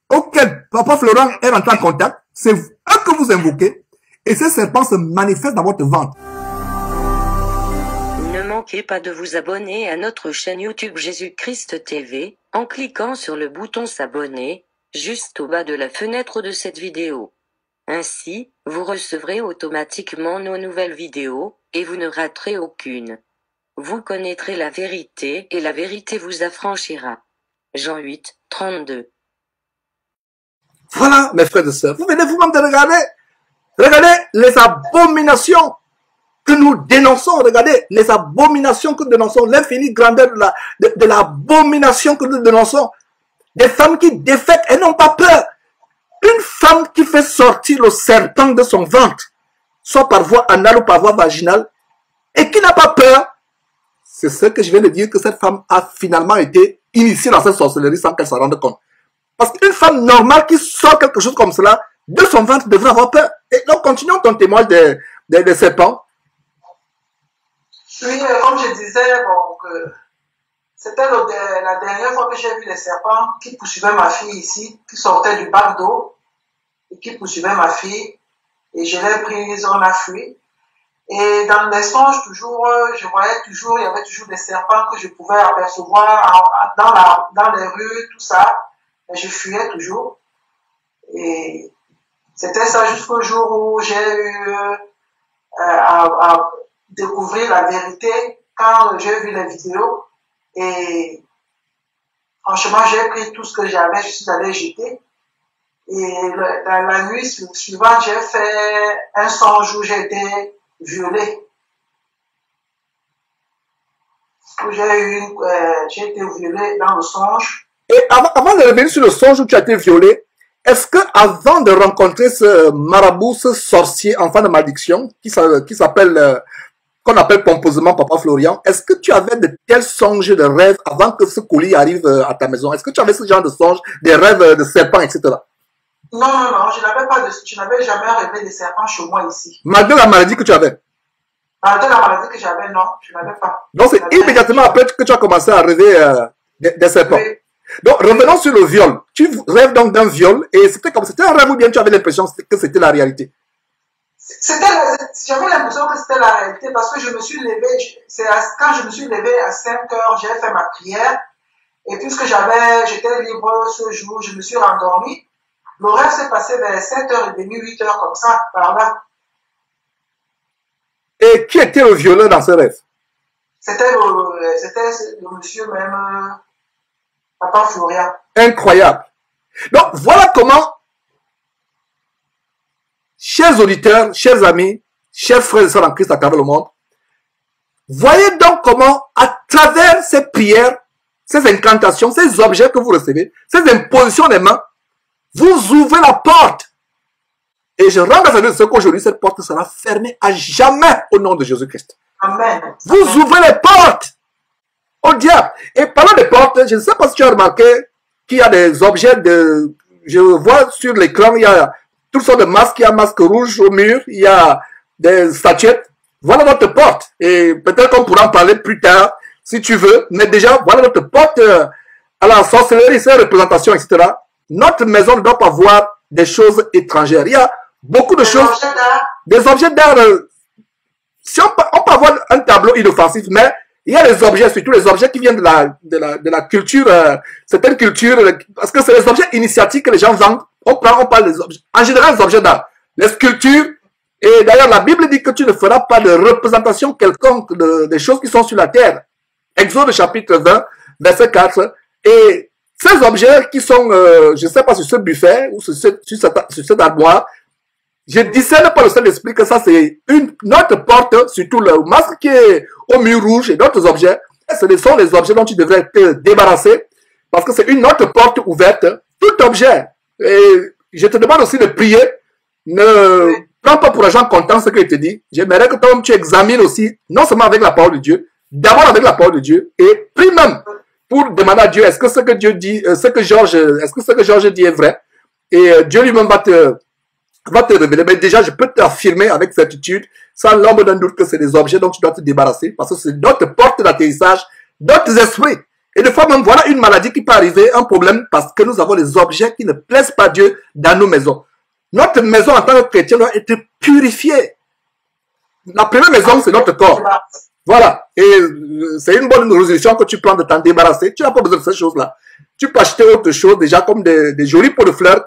auxquels Papa Florian est rentré en contact, c'est eux que vous invoquez, et ces serpents se manifestent dans votre ventre. Ne m'ont manquez pas de vous abonner à notre chaîne YouTube Jésus-Christ TV, en cliquant sur le bouton s'abonner, juste au bas de la fenêtre de cette vidéo. Ainsi, vous recevrez automatiquement nos nouvelles vidéos, et vous ne raterez aucune. Vous connaîtrez la vérité et la vérité vous affranchira. Jean 8, 32. Voilà, mes frères et sœurs, vous venez vous-même de regarder. Regardez les abominations que nous dénonçons. Regardez les abominations que nous dénonçons. L'infinie grandeur de l'abomination que nous dénonçons. Des femmes qui défèquent et n'ont pas peur. Une femme qui fait sortir le serpent de son ventre, soit par voie anale ou par voie vaginale, et qui n'a pas peur, c'est ce que je viens de dire, que cette femme a finalement été initiée dans cette sorcellerie sans qu'elle s'en rende compte. Parce qu'une femme normale qui sort quelque chose comme cela de son ventre devrait avoir peur. Et donc, continuons ton témoignage des serpents. Oui, comme je disais, bon, c'était la dernière fois que j'ai vu les serpents qui poursuivaient ma fille ici, qui sortaient du bac d'eau et qui poursuivaient ma fille. Et je l'ai prise, on a fui. Et dans les songes, toujours, je voyais toujours, il y avait toujours des serpents que je pouvais apercevoir dans les rues, tout ça. Et je fuyais toujours. Et c'était ça jusqu'au jour où j'ai eu à découvrir la vérité quand j'ai vu les vidéos. Et franchement, j'ai pris tout ce que j'avais, je suis allé jeter. Et la nuit suivante, j'ai fait un songe où j'ai été violée. J'ai été violée dans le songe. Et avant de revenir sur le songe où tu as été violée, est-ce que avant de rencontrer ce marabout, ce sorcier enfant de malédiction, qui s'appelle, qu'on appelle pompeusement Papa Florian, est-ce que tu avais de tels songes, de rêves avant que ce colis arrive à ta maison? Est-ce que tu avais ce genre de songes, des rêves de serpents, etc.? Non, je n'avais jamais rêvé de serpents chez moi ici. Malgré la maladie que tu avais? Malgré la maladie que j'avais, non, je n'avais pas. Donc c'est immédiatement après que tu as commencé à rêver des serpents. Oui. Donc revenons sur le viol. Tu rêves donc d'un viol et c'était un rêve ou bien tu avais l'impression que c'était la réalité? J'avais l'impression que c'était la réalité parce que je me suis levé, quand je me suis levé à 5 heures, j'ai fait ma prière et puisque j'étais libre ce jour, je me suis rendormi. Le rêve s'est passé vers 7h30, 8h comme ça, par là. Et qui était le violeur dans ce rêve? C'était le monsieur même, Papa Florian. Incroyable. Donc voilà comment, chers auditeurs, chers amis, chers frères et sœurs en Christ à travers le monde, voyez donc comment, à travers ces prières, ces incantations, ces objets que vous recevez, ces impositions des mains, vous ouvrez la porte. Et je rends grâce à Dieu de ce qu'aujourd'hui, cette porte sera fermée à jamais au nom de Jésus-Christ. Amen. Vous ouvrez les portes au diable. Et parlant des portes, je ne sais pas si tu as remarqué qu'il y a des objets je vois sur l'écran, il y a toutes sortes de masques. Il y a un masque rouge au mur, il y a des statuettes. Voilà notre porte. Et peut-être qu'on pourra en parler plus tard, si tu veux. Mais déjà, voilà notre porte à la sorcellerie, ses représentations, etc. Notre maison ne doit pas voir des choses étrangères. Il y a beaucoup de choses, des objets d'art. Si on peut avoir un tableau inoffensif, mais il y a des objets, surtout les objets qui viennent de la culture, certaines cultures, parce que c'est les objets initiatiques que les gens vendent. On parle des objets, en général des objets d'art, les sculptures. Et d'ailleurs, la Bible dit que tu ne feras pas de représentation quelconque des choses qui sont sur la terre. Exode chapitre 20, verset 4. Et ces objets qui sont, je ne sais pas, sur ce buffet ou sur cette armoire, je discerne par le Saint-Esprit que ça c'est notre porte, surtout le masque qui est au mur rouge et d'autres objets. Ce sont les objets dont tu devrais te débarrasser parce que c'est une autre porte ouverte. Tout objet. Et je te demande aussi de prier. Ne prends pas pour argent comptant ce que je te dis. J'aimerais que toi-même tu examines aussi, non seulement avec la parole de Dieu, d'abord avec la parole de Dieu et prie même pour demander à Dieu, est-ce que ce que Dieu dit, est-ce que ce que Georges dit est vrai? Et Dieu lui-même va te révéler. Mais déjà, je peux t'affirmer avec certitude, sans l'ombre d'un doute, que c'est des objets dont tu dois te débarrasser, parce que c'est notre porte d'atterrissage, d'autres esprits. Et des fois même, voilà une maladie qui peut arriver, un problème, parce que nous avons des objets qui ne plaisent pas Dieu dans nos maisons. Notre maison en tant que chrétien doit être purifiée. La première maison, c'est notre corps. Voilà. Et c'est une bonne résolution que tu prends de t'en débarrasser. Tu n'as pas besoin de ces choses-là. Tu peux acheter autre chose, déjà comme des jolis pots de fleurs,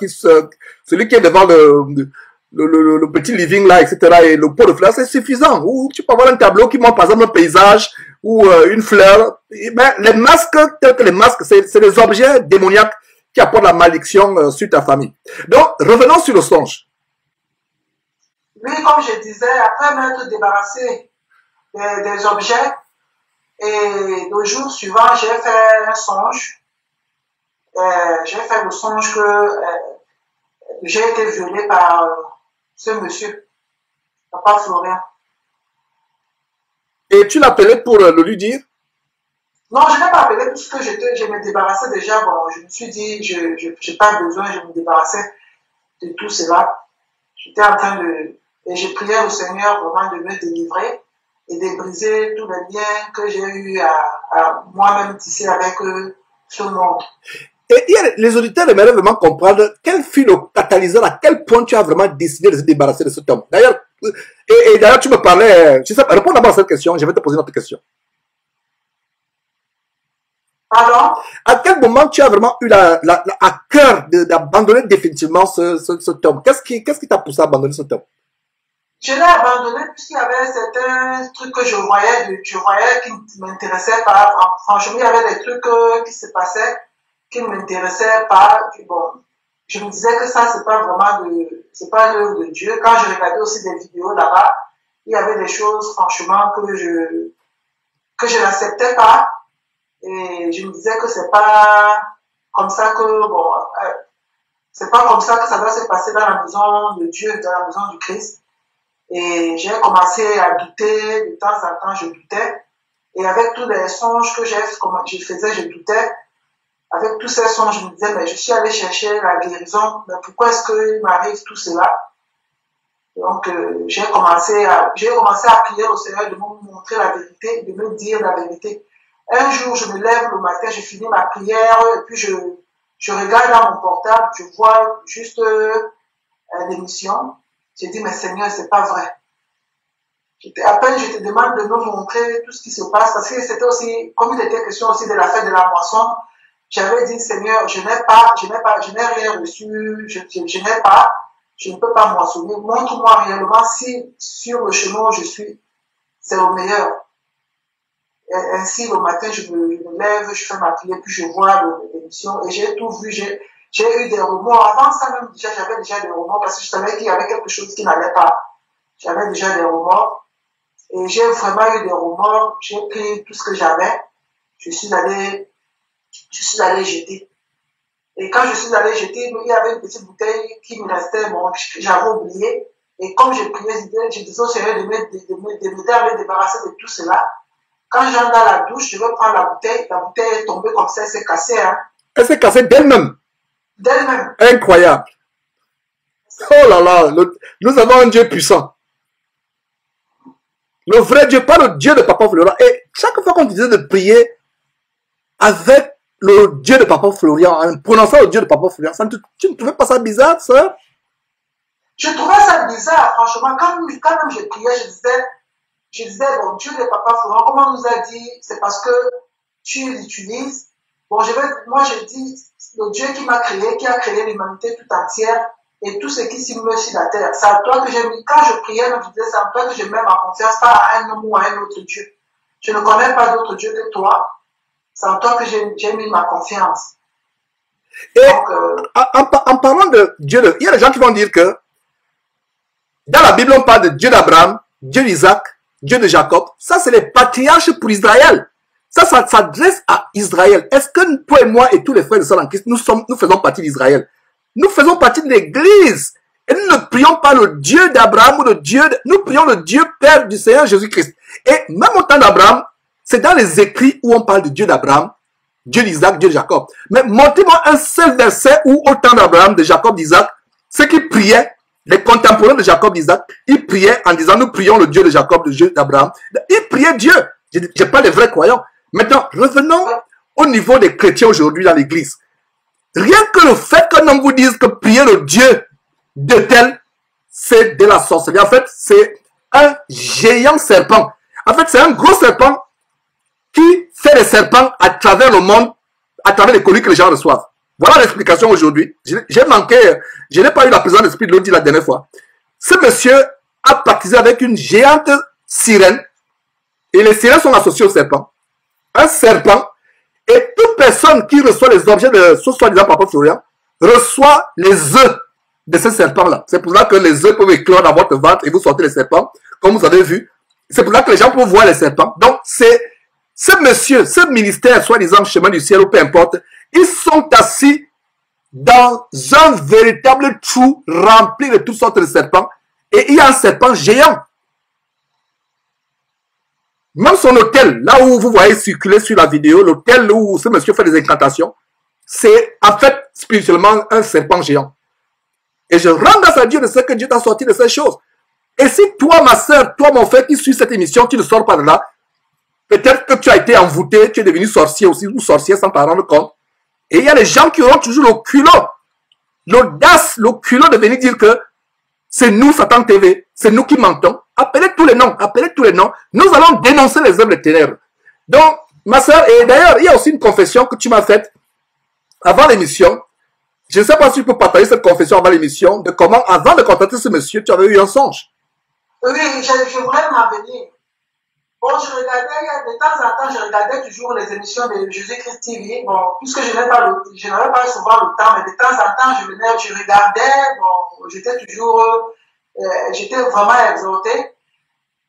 celui qui est devant le petit living là, etc. Et le pot de fleurs, c'est suffisant. Ou tu peux avoir un tableau qui montre par exemple un paysage ou une fleur. Mais les masques, tels que les masques, c'est des objets démoniaques qui apportent la malédiction sur ta famille. Donc, revenons sur le songe. Oui, comme je disais, après m'être débarrassé des objets, et le jour suivant, j'ai fait un songe. J'ai fait le songe que j'ai été violé par ce monsieur, Papa Florian. Et tu l'appelais pour le lui dire? Non, je n'ai pas appelé puisque je me débarrassais déjà. Bon, je me suis dit, je n'ai pas besoin, je me débarrassais de tout cela. J'étais en train de... Et j'ai prié au Seigneur vraiment de me délivrer et de briser tous les liens que j'ai eu à moi-même tisser avec ce monde. Et les auditeurs aimeraient vraiment comprendre quel fut le catalyseur, à quel point tu as vraiment décidé de se débarrasser de cet homme. D'ailleurs, et d'ailleurs, tu me parlais, je sais pas, réponds d'abord à cette question, je vais te poser une autre question. Alors, à quel moment tu as vraiment eu à cœur d'abandonner définitivement cet homme? Qu'est-ce qui t'a poussé à abandonner cet homme? Je l'ai abandonné puisqu'il y avait certains trucs que je voyais qui ne m'intéressaient pas. Franchement, il y avait des trucs qui se passaient qui ne m'intéressaient pas. Bon, je me disais que ça, c'est pas vraiment c'est pas l'œuvre de Dieu. Quand je regardais aussi des vidéos là-bas, il y avait des choses, franchement, que je n'acceptais pas. Et je me disais que c'est pas comme ça que, bon, c'est pas comme ça que ça doit se passer dans la maison de Dieu, dans la maison du Christ. Et j'ai commencé à douter, de temps en temps, je doutais. Et avec tous les songes que je faisais, je doutais. Avec tous ces songes, je me disais, mais je suis allé chercher la guérison, mais pourquoi est-ce qu'il m'arrive tout cela? Donc, j'ai commencé à prier au Seigneur de me montrer la vérité, de me dire la vérité. Un jour, je me lève le matin, je finis ma prière, et puis je regarde dans mon portable, je vois juste l'émission. J'ai dit, mais Seigneur, c'est pas vrai. À peine je te demande de me montrer tout ce qui se passe, parce que c'était aussi, comme il était question aussi de la fête de la moisson, j'avais dit, Seigneur, je n'ai rien reçu, je ne peux pas moissonner. Montre-moi réellement si sur le chemin où je suis, c'est le meilleur. Et ainsi, le matin, je me lève, je fais ma prière, puis je vois l'émission, et j'ai tout vu, j'ai eu des remords. Avant ça même, j'avais déjà des remords, parce que je savais qu'il y avait quelque chose qui n'allait pas. J'avais déjà des remords. Et j'ai vraiment eu des remords. J'ai pris tout ce que j'avais. Je suis allé jeter. Et quand je suis allé jeter, il y avait une petite bouteille qui me restait, bon, j'avais oublié. Et comme je priais, je disais au Seigneur de m'aider à me débarrasser de tout cela. Quand j'entre dans la douche, je veux prendre la bouteille est tombée comme ça, elle s'est cassée, hein. Elle s'est cassée d'elle-même. D'elle-même. Incroyable. Oh là là, nous avons un Dieu puissant. Le vrai Dieu, pas le Dieu de Papa Florian. Et chaque fois qu'on disait de prier avec le Dieu de Papa Florian, en prononçant le Dieu de Papa Florian, tu ne trouvais pas ça bizarre, ça? Je trouvais ça bizarre, franchement. Quand même je priais, je disais, bon, Dieu de Papa Florian, comme on nous a dit, c'est parce que tu l'utilises. Bon, moi je dis, le Dieu qui m'a créé, qui a créé l'humanité tout entière, et tout ce qui s'y meut sur la terre. C'est à toi que quand je priais, je disais, c'est à toi que je mets ma confiance, pas à un homme ou à un autre Dieu. Je ne connais pas d'autre Dieu que toi. C'est en toi que j'ai mis ma confiance. Et donc, en parlant de Dieu, il y a des gens qui vont dire que dans la Bible, on parle de Dieu d'Abraham, Dieu d'Isaac, Dieu de Jacob. Ça, c'est les patriarches pour Israël. Ça s'adresse à Israël. Est-ce que toi et moi et tous les frères et sœurs en Christ, nous faisons partie d'Israël? Nous faisons partie de l'Église. Et nous ne prions pas le Dieu d'Abraham ou le Dieu... Nous prions le Dieu Père du Seigneur Jésus-Christ. Et même au temps d'Abraham, c'est dans les écrits où on parle de Dieu d'Abraham, Dieu d'Isaac, Dieu de Jacob. Mais montrez-moi un seul verset où au temps d'Abraham, de Jacob, d'Isaac, ceux qui priaient, les contemporains de Jacob, d'Isaac, ils priaient en disant, nous prions le Dieu de Jacob, le Dieu d'Abraham. Ils priaient Dieu. Je ne pas les vrais croyants. Maintenant, revenons au niveau des chrétiens aujourd'hui dans l'église. Rien que le fait qu'un homme vous dise que prier le Dieu de tel, c'est de la sorcellerie. En fait, c'est un géant serpent. En fait, c'est un gros serpent qui fait des serpents à travers le monde, à travers les colis que les gens reçoivent. Voilà l'explication aujourd'hui. J'ai manqué, je n'ai pas eu la présence d'esprit de l'autre dit la dernière fois. Ce monsieur a baptisé avec une géante sirène, et les sirènes sont associées au serpent. Un serpent, et toute personne qui reçoit les objets de ce soi-disant Papa Florian reçoit les œufs de ce serpent-là. C'est pour ça que les œufs peuvent éclore dans votre ventre et vous sortez les serpents, comme vous avez vu. C'est pour ça que les gens peuvent voir les serpents. Donc, c'est ce monsieur, ce ministère, soi-disant chemin du ciel ou peu importe, ils sont assis dans un véritable trou rempli de toutes sortes de serpents. Et il y a un serpent géant. Même son hôtel, là où vous voyez circuler sur la vidéo, l'hôtel où ce monsieur fait des incantations, c'est en fait spirituellement un serpent géant. Et je rends grâce à Dieu de ce que Dieu t'a sorti de ces choses. Et si toi, ma soeur, toi, mon frère, qui suis cette émission, tu ne sors pas de là, peut-être que tu as été envoûté, tu es devenu sorcier aussi, ou sorcier sans t'en rendre compte. Et il y a des gens qui auront toujours le culot, l'audace, le culot de venir dire que c'est nous, Satan TV, c'est nous qui mentons. Appelez tous les noms, appelez tous les noms. Nous allons dénoncer les œuvres des ténèbres. Donc, ma soeur, et d'ailleurs, il y a aussi une confession que tu m'as faite avant l'émission. Je ne sais pas si tu peux partager cette confession avant l'émission, de comment, avant de contacter ce monsieur, tu avais eu un songe. Oui, je voulais m'en venir. Bon, je regardais, de temps en temps, je regardais toujours les émissions de Jésus-Christ TV. Bon, puisque je n'avais pas souvent le temps, mais de temps en temps, je regardais, bon, j'étais vraiment exhorté.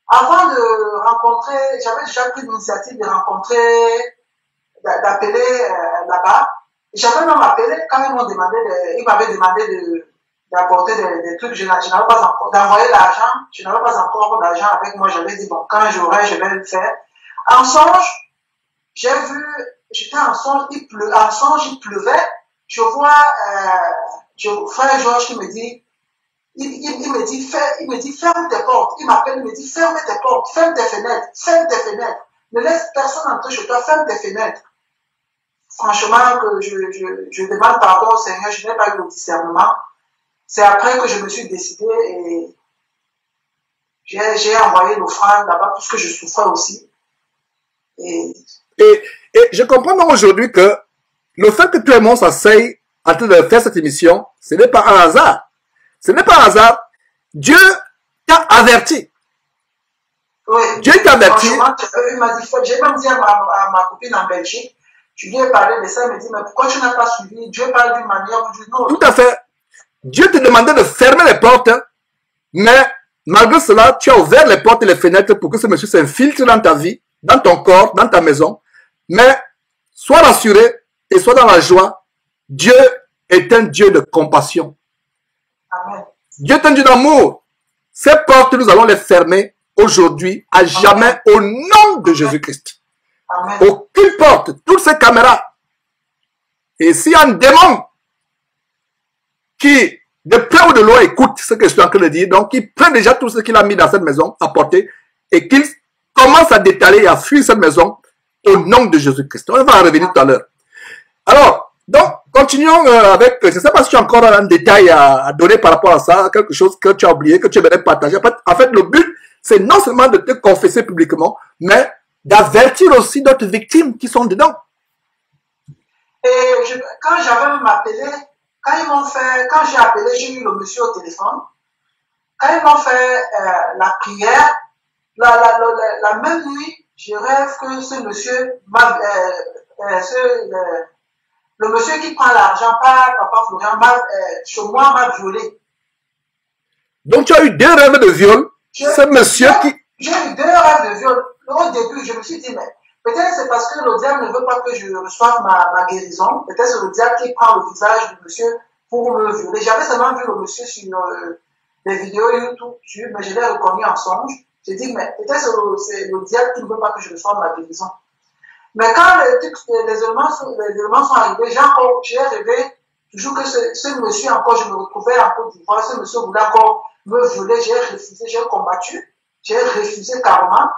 Avant de rencontrer, j'avais déjà pris l'initiative de rencontrer, d'appeler là-bas. J'avais même appelé quand ils m'avaient demandé d'apporter des trucs, je n'avais pas encore, d'envoyer l'argent, je n'avais pas encore d'argent avec moi, j'avais dit, bon, quand j'aurai, je vais le faire. En songe, j'étais en songe, il pleuvait, je vois, frère Georges qui me dit, il me dit, ferme tes portes, il m'appelle, il me dit, ferme tes portes, ferme tes fenêtres, ne laisse personne entrer chez toi, ferme tes fenêtres. Franchement, que je demande pardon au Seigneur, je n'ai pas eu le discernement. C'est après que je me suis décidé et j'ai envoyé l'offrande là-bas puisque je souffrais aussi. Et je comprends donc aujourd'hui que le fait que toi et moi s'asseyent en train de faire cette émission, ce n'est pas un hasard. Ce n'est pas un hasard. Dieu t'a averti. Oui. Dieu t'a averti. Il m'a dit, j'ai même dit à ma copine en Belgique, je lui ai parlé de ça, elle me dit, mais pourquoi tu n'as pas suivi? Dieu parle d'une manière où je dis non. Tout à fait. Dieu te demandait de fermer les portes, mais malgré cela, tu as ouvert les portes et les fenêtres pour que ce monsieur s'infiltre dans ta vie, dans ton corps, dans ta maison. Mais sois rassuré et sois dans la joie. Dieu est un Dieu de compassion. Amen. Dieu est un Dieu d'amour. Ces portes, nous allons les fermer aujourd'hui, à jamais, au nom de Jésus-Christ. Aucune porte, toutes ces caméras. Et s'il y a un démon qui, de près ou de loin, écoute ce que je suis en train de dire, donc il prend déjà tout ce qu'il a mis dans cette maison à porter et qu'il commence à détaler et à fuir cette maison au nom de Jésus-Christ. On va en revenir tout à l'heure. Alors, donc, continuons avec, je ne sais pas si tu as encore un détail à donner par rapport à ça, quelque chose que tu as oublié, que tu aimerais partager. En fait, le but, c'est non seulement de te confesser publiquement, mais d'avertir aussi d'autres victimes qui sont dedans. Et quand j'avais même appelé, quand j'ai appelé, j'ai eu le monsieur au téléphone. Quand ils m'ont fait la prière, la même nuit, je rêve que ce monsieur, le monsieur qui prend l'argent par Papa Florian, chez moi, m'a violé. Donc tu as eu 2 rêves de viol. Ce monsieur qui... J'ai eu 2 rêves de viol. Au début, je me suis dit, mais peut-être c'est parce que le diable ne veut pas que je reçoive ma guérison. Peut-être c'est le diable qui prend le visage du monsieur pour me violer. J'avais seulement vu le monsieur sur des vidéos YouTube, mais je l'ai reconnu en songe. J'ai dit, mais peut-être c'est le diable qui ne veut pas que je reçoive ma guérison. Mais quand les éléments sont arrivés, j'ai rêvé toujours que ce monsieur encore, je me retrouvais en Côte d'Ivoire, ce monsieur voulait encore me violer, j'ai refusé, j'ai combattu, j'ai refusé carrément.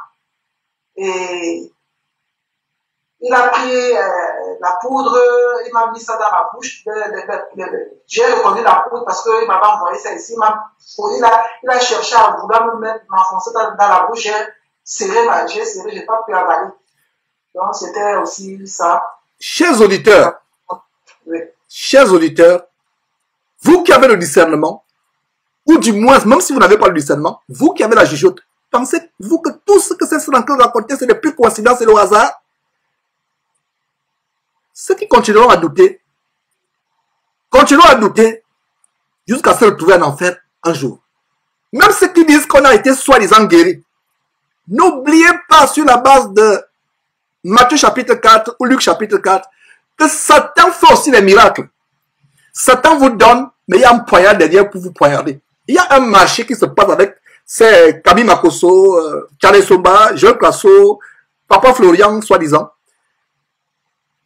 Et il a pris la poudre, il m'a mis ça dans la bouche. J'ai reconnu la poudre parce qu'il m'avait envoyé ça ici. Il a cherché à vouloir m'enfoncer dans la bouche. serré, j'ai pas pu avaler. Donc, c'était aussi ça. Chers auditeurs, Oui. chers auditeurs, vous qui avez le discernement, ou du moins, même si vous n'avez pas le discernement, vous qui avez la jugeote, pensez-vous que tout ce que ces Franklin racontaient, c'est des pures coïncidences et le hasard? Ceux qui continueront à douter jusqu'à se retrouver en enfer un jour. Même ceux qui disent qu'on a été soi-disant guéris, n'oubliez pas sur la base de Matthieu chapitre 4 ou Luc chapitre 4 que Satan fait aussi des miracles. Satan vous donne, mais il y a un poignard derrière pour vous poignarder. Il y a un marché qui se passe avec ces Kabi Makoso, Charles Soba, Joël Kasso, Papa Florian, soi-disant.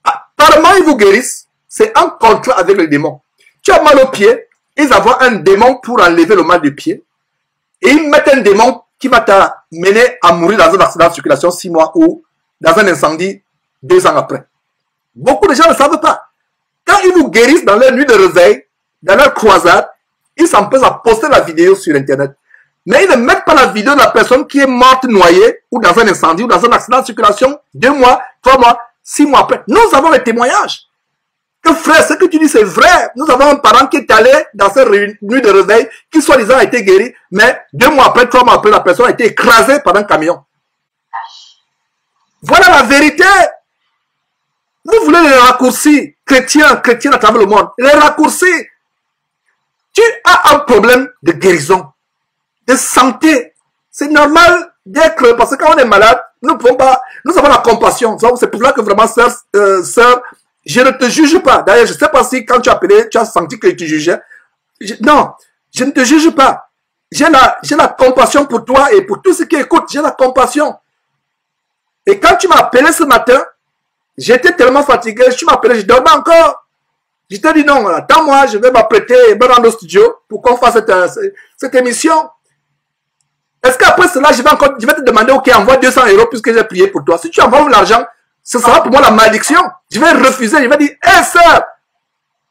Apparemment, ils vous guérissent. C'est un contrat avec le démon. Tu as mal au pied, ils envoient un démon pour enlever le mal du pied. Et ils mettent un démon qui va t'amener à mourir dans un accident de circulation 6 mois ou dans un incendie 2 ans après. Beaucoup de gens ne savent pas. Quand ils vous guérissent dans leur nuit de réveil, dans leur croisade, ils s'empressent à poster la vidéo sur Internet. Mais ils ne mettent pas la vidéo de la personne qui est morte noyée ou dans un incendie ou dans un accident de circulation 2 mois, 3 mois, 6 mois après. Nous avons les témoignages. Que frère, ce que tu dis c'est vrai. Nous avons un parent qui est allé dans cette nuit de réveil, qui soi-disant a été guéri, mais 2 mois après, 3 mois après, la personne a été écrasée par un camion. Voilà la vérité. Vous voulez les raccourcis chrétiens à travers le monde. Les raccourcis. Tu as un problème de guérison, de santé. C'est normal d'être, parce que quand on est malade, nous avons la compassion. C'est pour ça que vraiment, sœur, je ne te juge pas. D'ailleurs, je ne sais pas si quand tu as appelé, tu as senti que tu jugeais. Non, je ne te juge pas. J'ai la compassion pour toi et pour tous ceux qui écoutent. J'ai la compassion. Et quand tu m'as appelé ce matin, j'étais tellement fatigué. Tu m'as appelé, je dormais encore. Je t'ai dit non, attends-moi, je vais m'apprêter et me rendre au studio pour qu'on fasse cette émission. Est-ce qu'après cela, je vais te demander, ok, envoie 200 € puisque j'ai prié pour toi. Si tu envoies l'argent, ce sera pour moi la malédiction. Je vais refuser, je vais dire, hé sœur,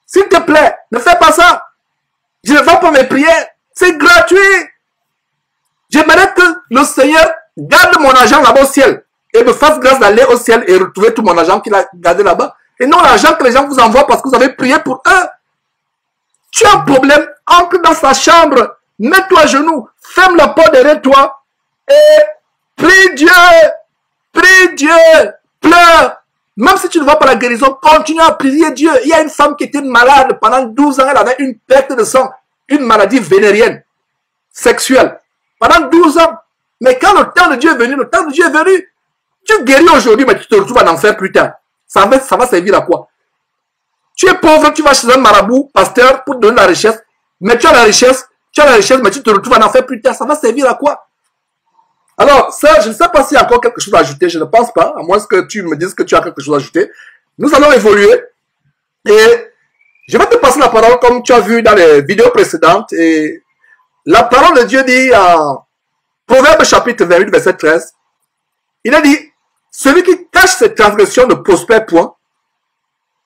s'il te plaît, ne fais pas ça. Je ne vends pas mes prières. C'est gratuit. J'aimerais que le Seigneur garde mon argent là-bas au ciel et me fasse grâce d'aller au ciel et retrouver tout mon argent qu'il a gardé là-bas. Et non l'argent que les gens vous envoient parce que vous avez prié pour eux. Tu as un problème, entre dans sa chambre, mets-toi à genoux, ferme la porte derrière toi et prie Dieu, pleure. Même si tu ne vois pas la guérison, continue à prier Dieu. Il y a une femme qui était malade pendant 12 ans, elle avait une perte de sang, une maladie vénérienne, sexuelle, pendant 12 ans. Mais quand le temps de Dieu est venu, tu guéris aujourd'hui, mais tu te retrouves en enfer plus tard. Ça va servir à quoi? Tu es pauvre, tu vas chez un marabout, pasteur, pour te donner la richesse, mais tu as la richesse, mais tu te retrouves en enfer plus tard. Ça va servir à quoi? Alors, ça, je ne sais pas s'il y a encore quelque chose à ajouter, je ne pense pas, à moins que tu me dises que tu as quelque chose à ajouter. Nous allons évoluer, et je vais te passer la parole comme tu as vu dans les vidéos précédentes, et la parole de Dieu dit en Proverbe chapitre 28, verset 13, il a dit, celui qui cache ses transgressions ne prospère point,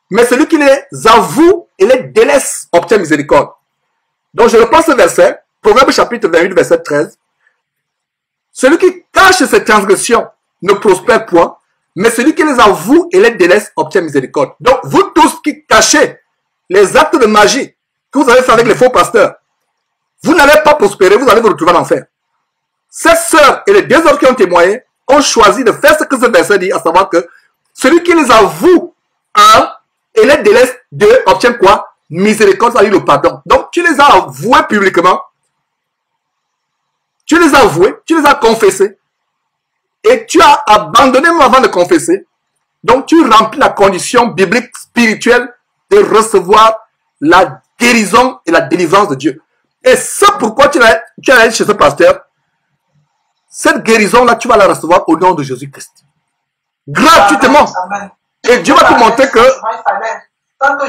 mais celui qui les avoue et les délaisse obtient miséricorde. Donc je reprends ce verset, Proverbe chapitre 28, verset 13. Celui qui cache ses transgressions ne prospère point, mais celui qui les avoue et les délaisse obtient miséricorde. Donc vous tous qui cachez les actes de magie que vous avez fait avec les faux pasteurs, vous n'allez pas prospérer, vous allez vous retrouver en enfer. Ces sœurs et les 2 autres qui ont témoigné ont choisi de faire ce que ce verset dit, à savoir que celui qui les avoue, 1, et les délaisse, 2, obtient quoi? Miséricorde, c'est-à-dire le pardon. Donc, tu les as avoués publiquement, tu les as avoués, tu les as confessés, et tu as abandonné même avant de confesser. Donc, tu remplis la condition biblique spirituelle de recevoir la guérison et la délivrance de Dieu. Et c'est pourquoi tu es allé chez ce pasteur. Cette guérison-là, tu vas la recevoir au nom de Jésus-Christ. Gratuitement. Amen. Et Dieu va te montrer que... Tant que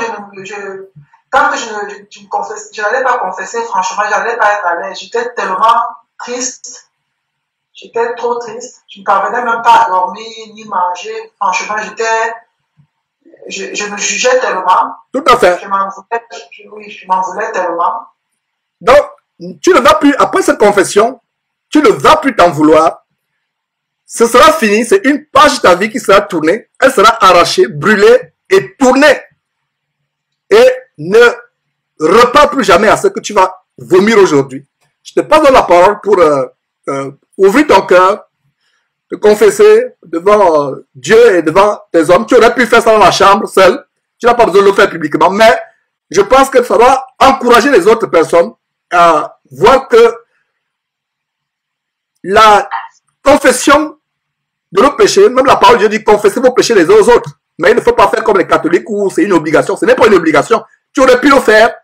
je n'allais pas confesser, franchement, je n'allais pas être à l'aise. J'étais tellement triste. J'étais trop triste. Je ne parvenais même pas à dormir, ni manger. Franchement, je me jugeais tellement. Tout à fait. Je m'en voulais tellement. Donc, tu ne vas plus, après cette confession, tu ne vas plus t'en vouloir. Ce sera fini, c'est une page de ta vie qui sera tournée, elle sera arrachée, brûlée et tournée. Et ne repars plus jamais à ce que tu vas vomir aujourd'hui. Je te passe la parole pour ouvrir ton cœur, te confesser devant Dieu et devant tes hommes. Tu aurais pu faire ça dans la chambre seul, tu n'as pas besoin de le faire publiquement, mais je pense que ça va encourager les autres personnes à voir que la confession de nos péchés, même la parole de Dieu dit confessez vos péchés les uns aux autres. Mais il ne faut pas faire comme les catholiques où c'est une obligation. Ce n'est pas une obligation. Tu aurais pu le faire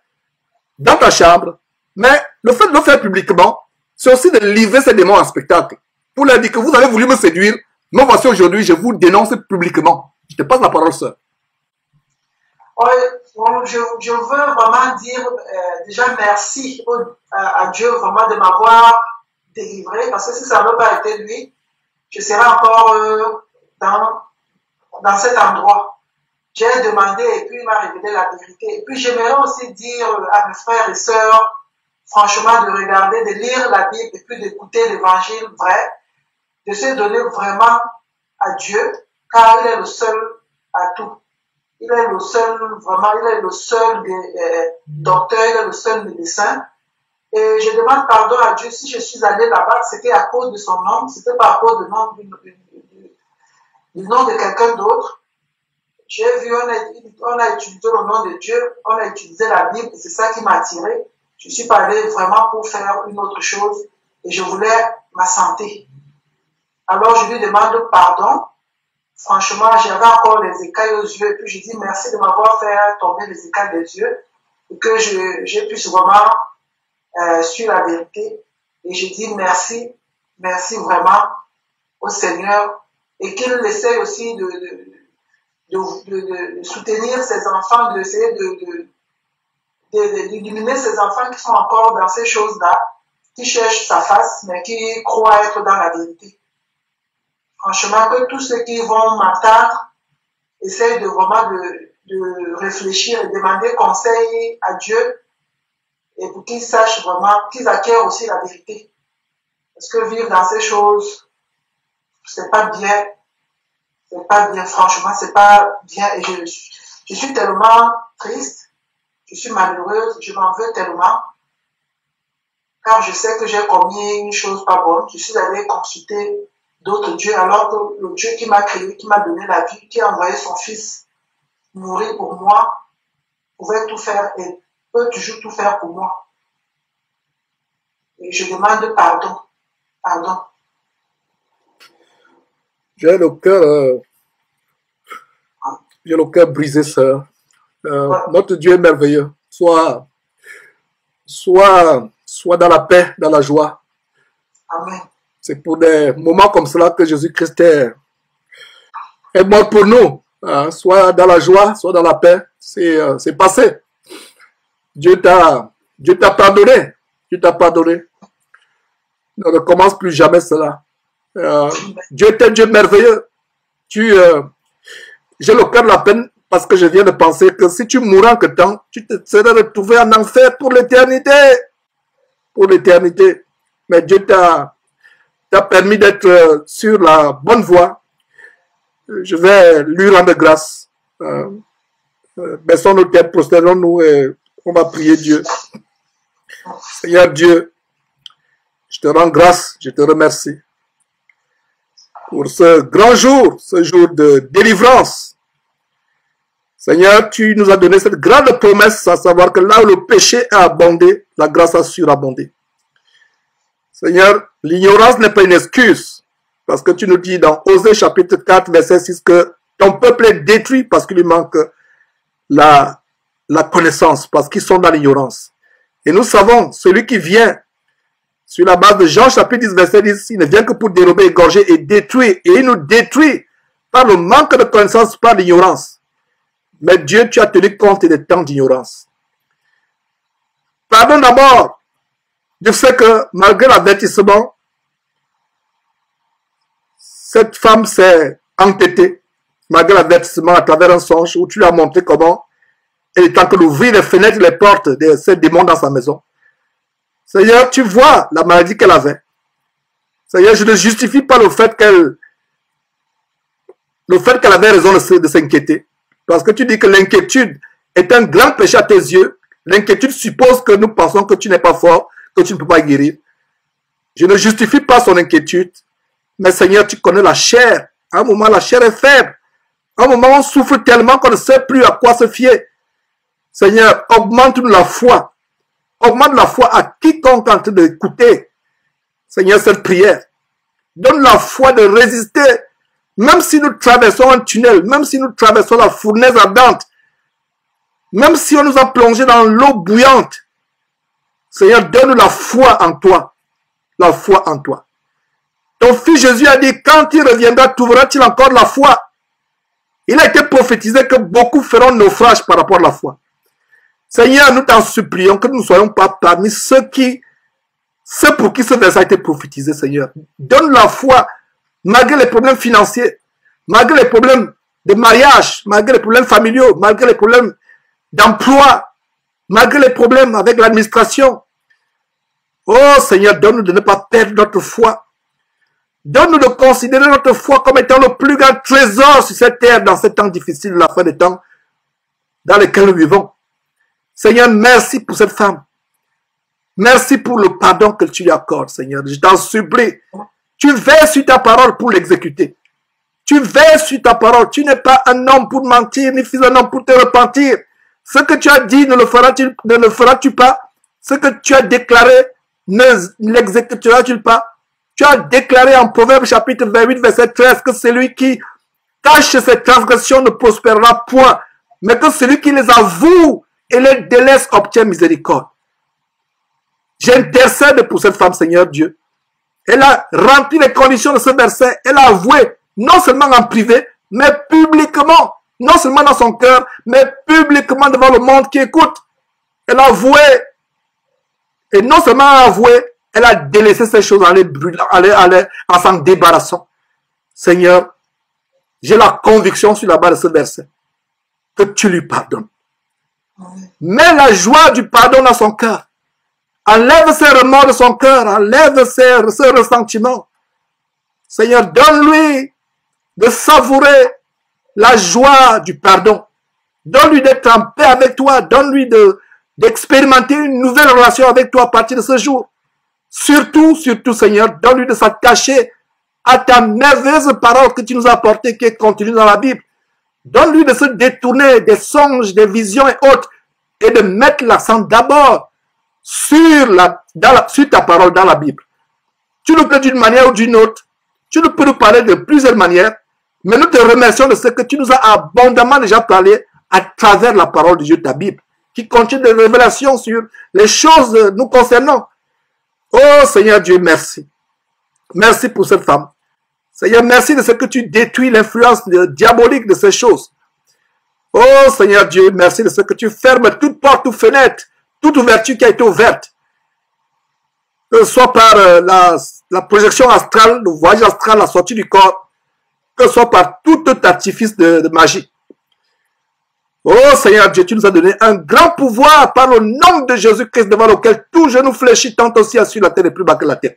dans ta chambre. Mais le fait de le faire publiquement, c'est aussi de livrer ces démons en spectacle. Pour leur dire que vous avez voulu me séduire, me voici aujourd'hui, je vous dénonce publiquement. Je te passe la parole, sœur. Oui, je veux vraiment dire déjà merci à Dieu vraiment de m'avoir délivré, parce que si ça n'avait pas été lui, je serais encore dans cet endroit. J'ai demandé et puis il m'a révélé la vérité. Et puis j'aimerais aussi dire à mes frères et sœurs, franchement, de regarder, de lire la Bible et puis d'écouter l'évangile vrai, de se donner vraiment à Dieu, car il est le seul à tout. Il est le seul, vraiment, il est le seul docteur, il est le seul médecin. Et je demande pardon à Dieu si je suis allé là-bas, c'était à cause de son nom, c'était pas à cause du nom de quelqu'un d'autre. J'ai vu, on a utilisé le nom de Dieu, on a utilisé la Bible, et c'est ça qui m'a attiré. Je suis pas allé vraiment pour faire une autre chose, et je voulais ma santé. Alors je lui demande pardon. Franchement, j'avais encore les écailles aux yeux, et puis je dis merci de m'avoir fait tomber les écailles des yeux, et que je puisse vraiment sur la vérité. Et je dis merci vraiment au Seigneur, et qu'il essaie aussi de soutenir ses enfants, d'essayer d'éliminer ces enfants qui sont encore dans ces choses-là, qui cherchent sa face, mais qui croient être dans la vérité. Franchement, que tous ceux qui vont m'entendre essayent de vraiment de réfléchir et demander conseil à Dieu, et pour qu'ils sachent vraiment, qu'ils acquièrent aussi la vérité. Parce que vivre dans ces choses, c'est pas bien. C'est pas bien, franchement, c'est pas bien. Et je suis tellement triste, je suis malheureuse, je m'en veux tellement, car je sais que j'ai commis une chose pas bonne. Je suis allée consulter d'autres dieux, alors que le Dieu qui m'a créé, qui m'a donné la vie, qui a envoyé son fils mourir pour moi, pouvait tout faire et peut toujours tout faire pour moi. Et je demande pardon. Pardon. J'ai le cœur brisé, sœur. Notre Dieu est merveilleux. Sois dans la paix, dans la joie. Amen. C'est pour des moments comme cela que Jésus-Christ est mort pour nous. Soit dans la joie, soit dans la paix. C'est passé. Dieu t'a pardonné. Dieu t'a pardonné. Ne recommence plus jamais cela. Dieu est un Dieu merveilleux. J'ai le cœur de la peine parce que je viens de penser que si tu mourras en que temps, tu te serais retrouvé en enfer pour l'éternité. Pour l'éternité. Mais Dieu t'a permis d'être sur la bonne voie. Je vais lui rendre grâce. Baissons nos têtes, prosternons-nous et on va prier Dieu. Seigneur Dieu, je te rends grâce, je te remercie pour ce grand jour, ce jour de délivrance. Seigneur, tu nous as donné cette grande promesse, à savoir que là où le péché a abondé, la grâce a surabondé. Seigneur, l'ignorance n'est pas une excuse, parce que tu nous dis dans Osée chapitre 4, verset 6, que ton peuple est détruit parce qu'il lui manque la connaissance, parce qu'ils sont dans l'ignorance. Et nous savons, celui qui vient sur la base de Jean chapitre 10, verset 10, il ne vient que pour dérober, égorger et détruire. Et il nous détruit par le manque de connaissance, par l'ignorance. Mais Dieu, tu as tenu compte des temps d'ignorance. Pardon d'abord. Je sais que malgré l'avertissement, cette femme s'est entêtée, malgré l'avertissement à travers un songe où tu lui as montré comment elle est en train d'ouvrir les fenêtres, les portes de ces démons dans sa maison. Seigneur, tu vois la maladie qu'elle avait. Seigneur, je ne justifie pas le fait qu'elle avait raison de s'inquiéter. Parce que tu dis que l'inquiétude est un grand péché à tes yeux. L'inquiétude suppose que nous pensons que tu n'es pas fort, que tu ne peux pas guérir. Je ne justifie pas son inquiétude. Mais Seigneur, tu connais la chair. À un moment, la chair est faible. À un moment, on souffre tellement qu'on ne sait plus à quoi se fier. Seigneur, augmente-nous la foi. Augmente la foi à quiconque en train d'écouter, Seigneur, cette prière. Donne la foi de résister. Même si nous traversons un tunnel, même si nous traversons la fournaise ardente, même si on nous a plongé dans l'eau bouillante, Seigneur, donne la foi en toi. La foi en toi. Ton fils Jésus a dit, quand il reviendra, trouveras-tu encore la foi? Il a été prophétisé que beaucoup feront naufrage par rapport à la foi. Seigneur, nous t'en supplions que nous ne soyons pas parmi ceux pour qui ce verset a été prophétisé, Seigneur. Donne la foi, malgré les problèmes financiers, malgré les problèmes de mariage, malgré les problèmes familiaux, malgré les problèmes d'emploi, malgré les problèmes avec l'administration. Oh Seigneur, donne-nous de ne pas perdre notre foi. Donne-nous de considérer notre foi comme étant le plus grand trésor sur cette terre dans ces temps difficiles de la fin des temps dans lesquels nous vivons. Seigneur, merci pour cette femme. Merci pour le pardon que tu lui accordes, Seigneur. Je t'en supplie. Tu veilles sur ta parole pour l'exécuter. Tu veilles sur ta parole. Tu n'es pas un homme pour mentir, ni fils d'un homme pour te repentir. Ce que tu as dit, ne le feras-tu pas? Ce que tu as déclaré, ne l'exécuteras-tu pas? Tu as déclaré en Proverbe chapitre 28, verset 13, que celui qui cache ses transgressions ne prospérera point, mais que celui qui les avoue et les délaisse obtient miséricorde. J'intercède pour cette femme, Seigneur Dieu. Elle a rempli les conditions de ce verset. Elle a avoué, non seulement en privé, mais publiquement. Non seulement dans son cœur, mais publiquement devant le monde qui écoute. Elle a avoué. Et non seulement avoué, elle a délaissé ces choses en s'en débarrassant. Seigneur, j'ai la conviction sur la base de ce verset que tu lui pardonnes. Mets la joie du pardon dans son cœur. Enlève ses remords de son cœur. Enlève ses ressentiments. Seigneur, donne-lui de savourer la joie du pardon. Donne-lui d'être en paix avec toi. Donne-lui d'expérimenter une nouvelle relation avec toi à partir de ce jour. Surtout, Seigneur, donne-lui de s'attacher à ta merveilleuse parole que tu nous as apportée, qui est contenue dans la Bible. Donne-lui de se détourner des songes, des visions et autres, et de mettre l'accent d'abord sur ta parole dans la Bible. Tu nous peux d'une manière ou d'une autre, tu nous peux nous parler de plusieurs manières, mais nous te remercions de ce que tu nous as abondamment déjà parlé à travers la parole de Dieu, ta Bible, qui contient des révélations sur les choses nous concernant. Oh Seigneur Dieu, merci. Merci pour cette femme. Seigneur, merci de ce que tu détruis l'influence diabolique de ces choses. Oh Seigneur Dieu, merci de ce que tu fermes toute porte, toute fenêtre, toute ouverture qui a été ouverte. Que ce soit par la projection astrale, le voyage astral, la sortie du corps, que ce soit par tout artifice de magie. Oh Seigneur Dieu, tu nous as donné un grand pouvoir par le nom de Jésus-Christ devant lequel tout genou fléchit tant aussi sur la terre et plus bas que la terre.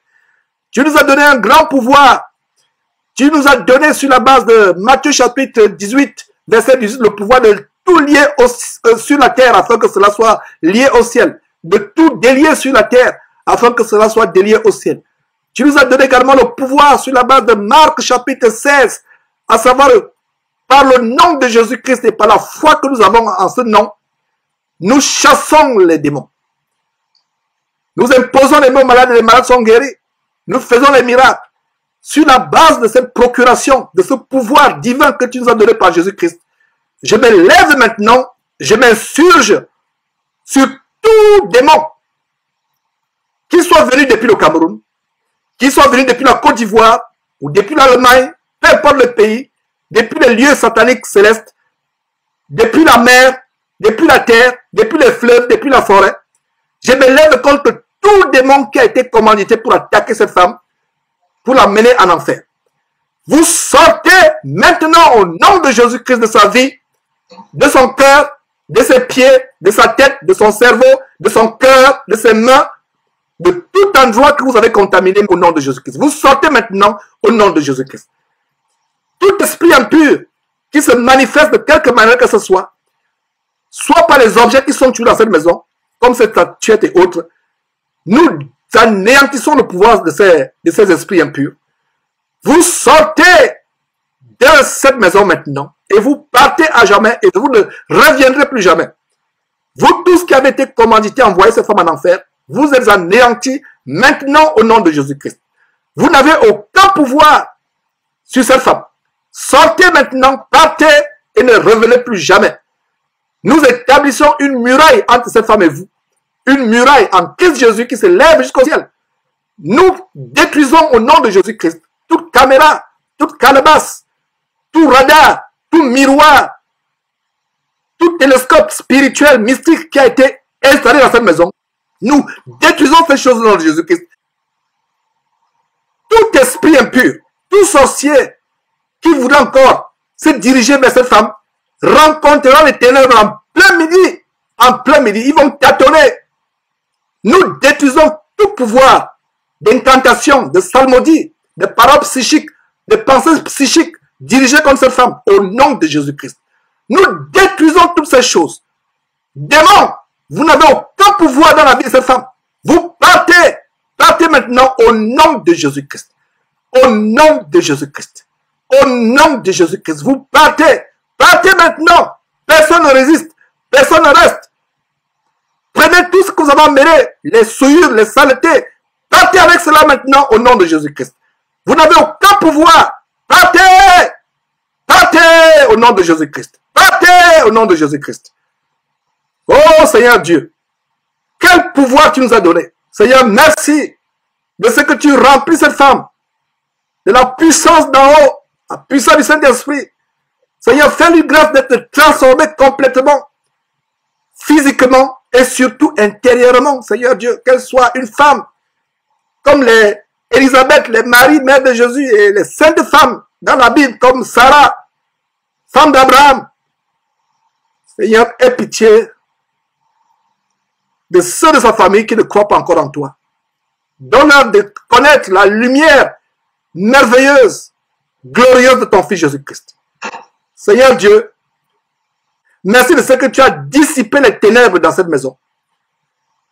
Tu nous as donné un grand pouvoir. Tu nous as donné sur la base de Matthieu chapitre 18, verset 18, le pouvoir de tout lier sur la terre afin que cela soit lié au ciel. De tout délier sur la terre afin que cela soit délié au ciel. Tu nous as donné également le pouvoir sur la base de Marc chapitre 16, à savoir par le nom de Jésus-Christ et par la foi que nous avons en ce nom, nous chassons les démons. Nous imposons les mots malades et les malades sont guéris. Nous faisons les miracles. Sur la base de cette procuration, de ce pouvoir divin que tu nous as donné par Jésus-Christ, je me lève maintenant, je m'insurge sur tout démon, qu'il soit venu depuis le Cameroun, qu'il soit venu depuis la Côte d'Ivoire, ou depuis l'Allemagne, peu importe le pays, depuis les lieux sataniques célestes, depuis la mer, depuis la terre, depuis les fleuves, depuis la forêt. Je me lève contre tout démon qui a été commandité pour attaquer cette femme, pour la mener en enfer. Vous sortez maintenant au nom de Jésus-Christ de sa vie, de son cœur, de ses pieds, de sa tête, de son cerveau, de son cœur, de ses mains, de tout endroit que vous avez contaminé au nom de Jésus-Christ. Vous sortez maintenant au nom de Jésus-Christ. Tout esprit impur qui se manifeste de quelque manière que ce soit par les objets qui sont tués dans cette maison, comme cette statuette et autres, nous anéantissons le pouvoir de ces esprits impurs. Vous sortez de cette maison maintenant et vous partez à jamais et vous ne reviendrez plus jamais. Vous tous qui avez été commandités à envoyer cette femme en enfer, vous êtes anéantis maintenant au nom de Jésus-Christ. Vous n'avez aucun pouvoir sur cette femme. Sortez maintenant, partez et ne revenez plus jamais. Nous établissons une muraille entre cette femme et vous. Une muraille en Christ Jésus qui se lève jusqu'au ciel. Nous détruisons au nom de Jésus-Christ toute caméra, toute calebasse, tout radar, tout miroir, tout télescope spirituel, mystique qui a été installé dans cette maison. Nous détruisons ces choses au nom de Jésus-Christ. Tout esprit impur, tout sorcier qui voudrait encore se diriger vers cette femme, rencontrera les ténèbres en plein midi. En plein midi, ils vont tâtonner. Nous détruisons tout pouvoir d'incantation, de psalmodie, de paroles psychiques, de pensées psychiques dirigées contre cette femme au nom de Jésus-Christ. Nous détruisons toutes ces choses. Démons, vous n'avez aucun pouvoir dans la vie de cette femme. Vous partez. Partez maintenant au nom de Jésus-Christ. Au nom de Jésus-Christ. Au nom de Jésus-Christ. Vous partez. Partez maintenant. Personne ne résiste. Personne ne reste. Prenez tout ce que vous avez emmêlé. Les souillures, les saletés. Partez avec cela maintenant au nom de Jésus-Christ. Vous n'avez aucun pouvoir. Partez. Partez au nom de Jésus-Christ. Partez au nom de Jésus-Christ. Oh Seigneur Dieu, quel pouvoir tu nous as donné. Seigneur, merci de ce que tu remplis cette femme, de la puissance d'en haut, la puissance du Saint-Esprit. Seigneur, fais-lui grâce d'être transformée complètement, physiquement et surtout intérieurement. Seigneur Dieu, qu'elle soit une femme comme les Élisabeth, les Marie, mère de Jésus et les saintes femmes dans la Bible comme Sarah, femme d'Abraham. Seigneur, aie pitié de ceux de sa famille qui ne croient pas encore en toi. Donne-leur de connaître la lumière merveilleuse, glorieuse de ton Fils Jésus-Christ. Seigneur Dieu, merci de ce que tu as dissipé les ténèbres dans cette maison.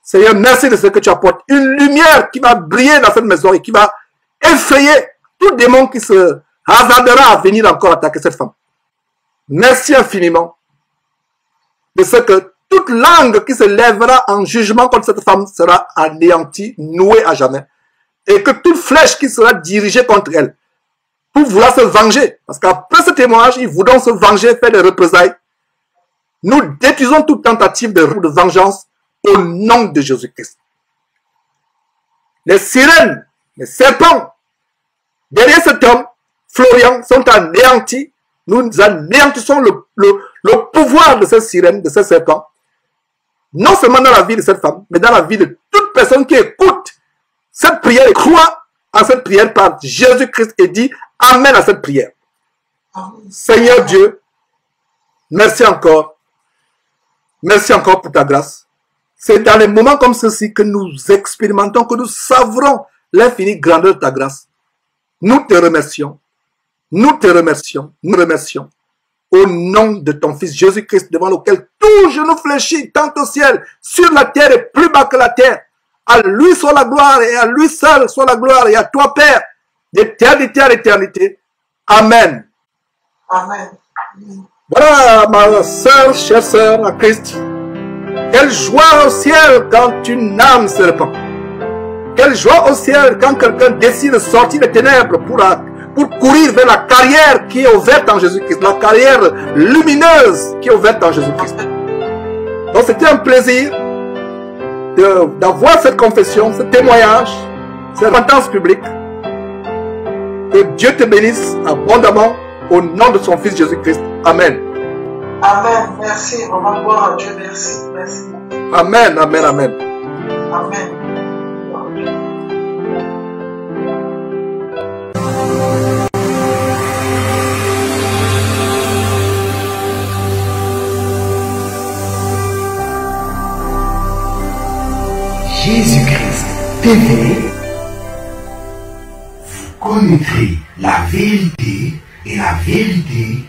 Seigneur, merci de ce que tu apportes une lumière qui va briller dans cette maison et qui va effrayer tout démon qui se hasardera à venir encore attaquer cette femme. Merci infiniment de ce que toute langue qui se lèvera en jugement contre cette femme sera anéantie, nouée à jamais. Et que toute flèche qui sera dirigée contre elle, pour vouloir se venger, parce qu'après ce témoignage, ils voudront se venger, faire des représailles. Nous détruisons toute tentative de vengeance au nom de Jésus-Christ. Les sirènes, les serpents, derrière cet homme, Florian, sont anéantis. Nous anéantissons le pouvoir de ces sirènes, de ces serpents. Non seulement dans la vie de cette femme, mais dans la vie de toute personne qui écoute cette prière et croit à cette prière par Jésus-Christ et dit Amen à cette prière. Seigneur Dieu, merci encore. Merci encore pour ta grâce. C'est dans les moments comme ceci que nous expérimentons, que nous savourons l'infinie grandeur de ta grâce. Nous te remercions. Nous te remercions. Nous remercions. Au nom de ton Fils Jésus-Christ, devant lequel tout genou fléchit, tant au ciel, sur la terre et plus bas que la terre. À lui soit la gloire et à lui seul soit la gloire et à toi, Père, d'éternité à l'éternité. Amen. Amen. Voilà, ma sœur, chère sœur à Christ. Quelle joie au ciel quand une âme se répand. Quelle joie au ciel quand quelqu'un décide de sortir des ténèbres pour courir vers la carrière qui est ouverte en Jésus-Christ, la carrière lumineuse qui est ouverte en Jésus-Christ. Donc c'était un plaisir d'avoir cette confession, ce témoignage, cette repentance publique. Que Dieu te bénisse abondamment au nom de son Fils Jésus-Christ. Amen. Amen. Merci. On va voir Dieu. Merci. Merci. Amen. Amen. Amen. Amen. Jésus-Christ TV, vous connaîtrez la vérité et la vérité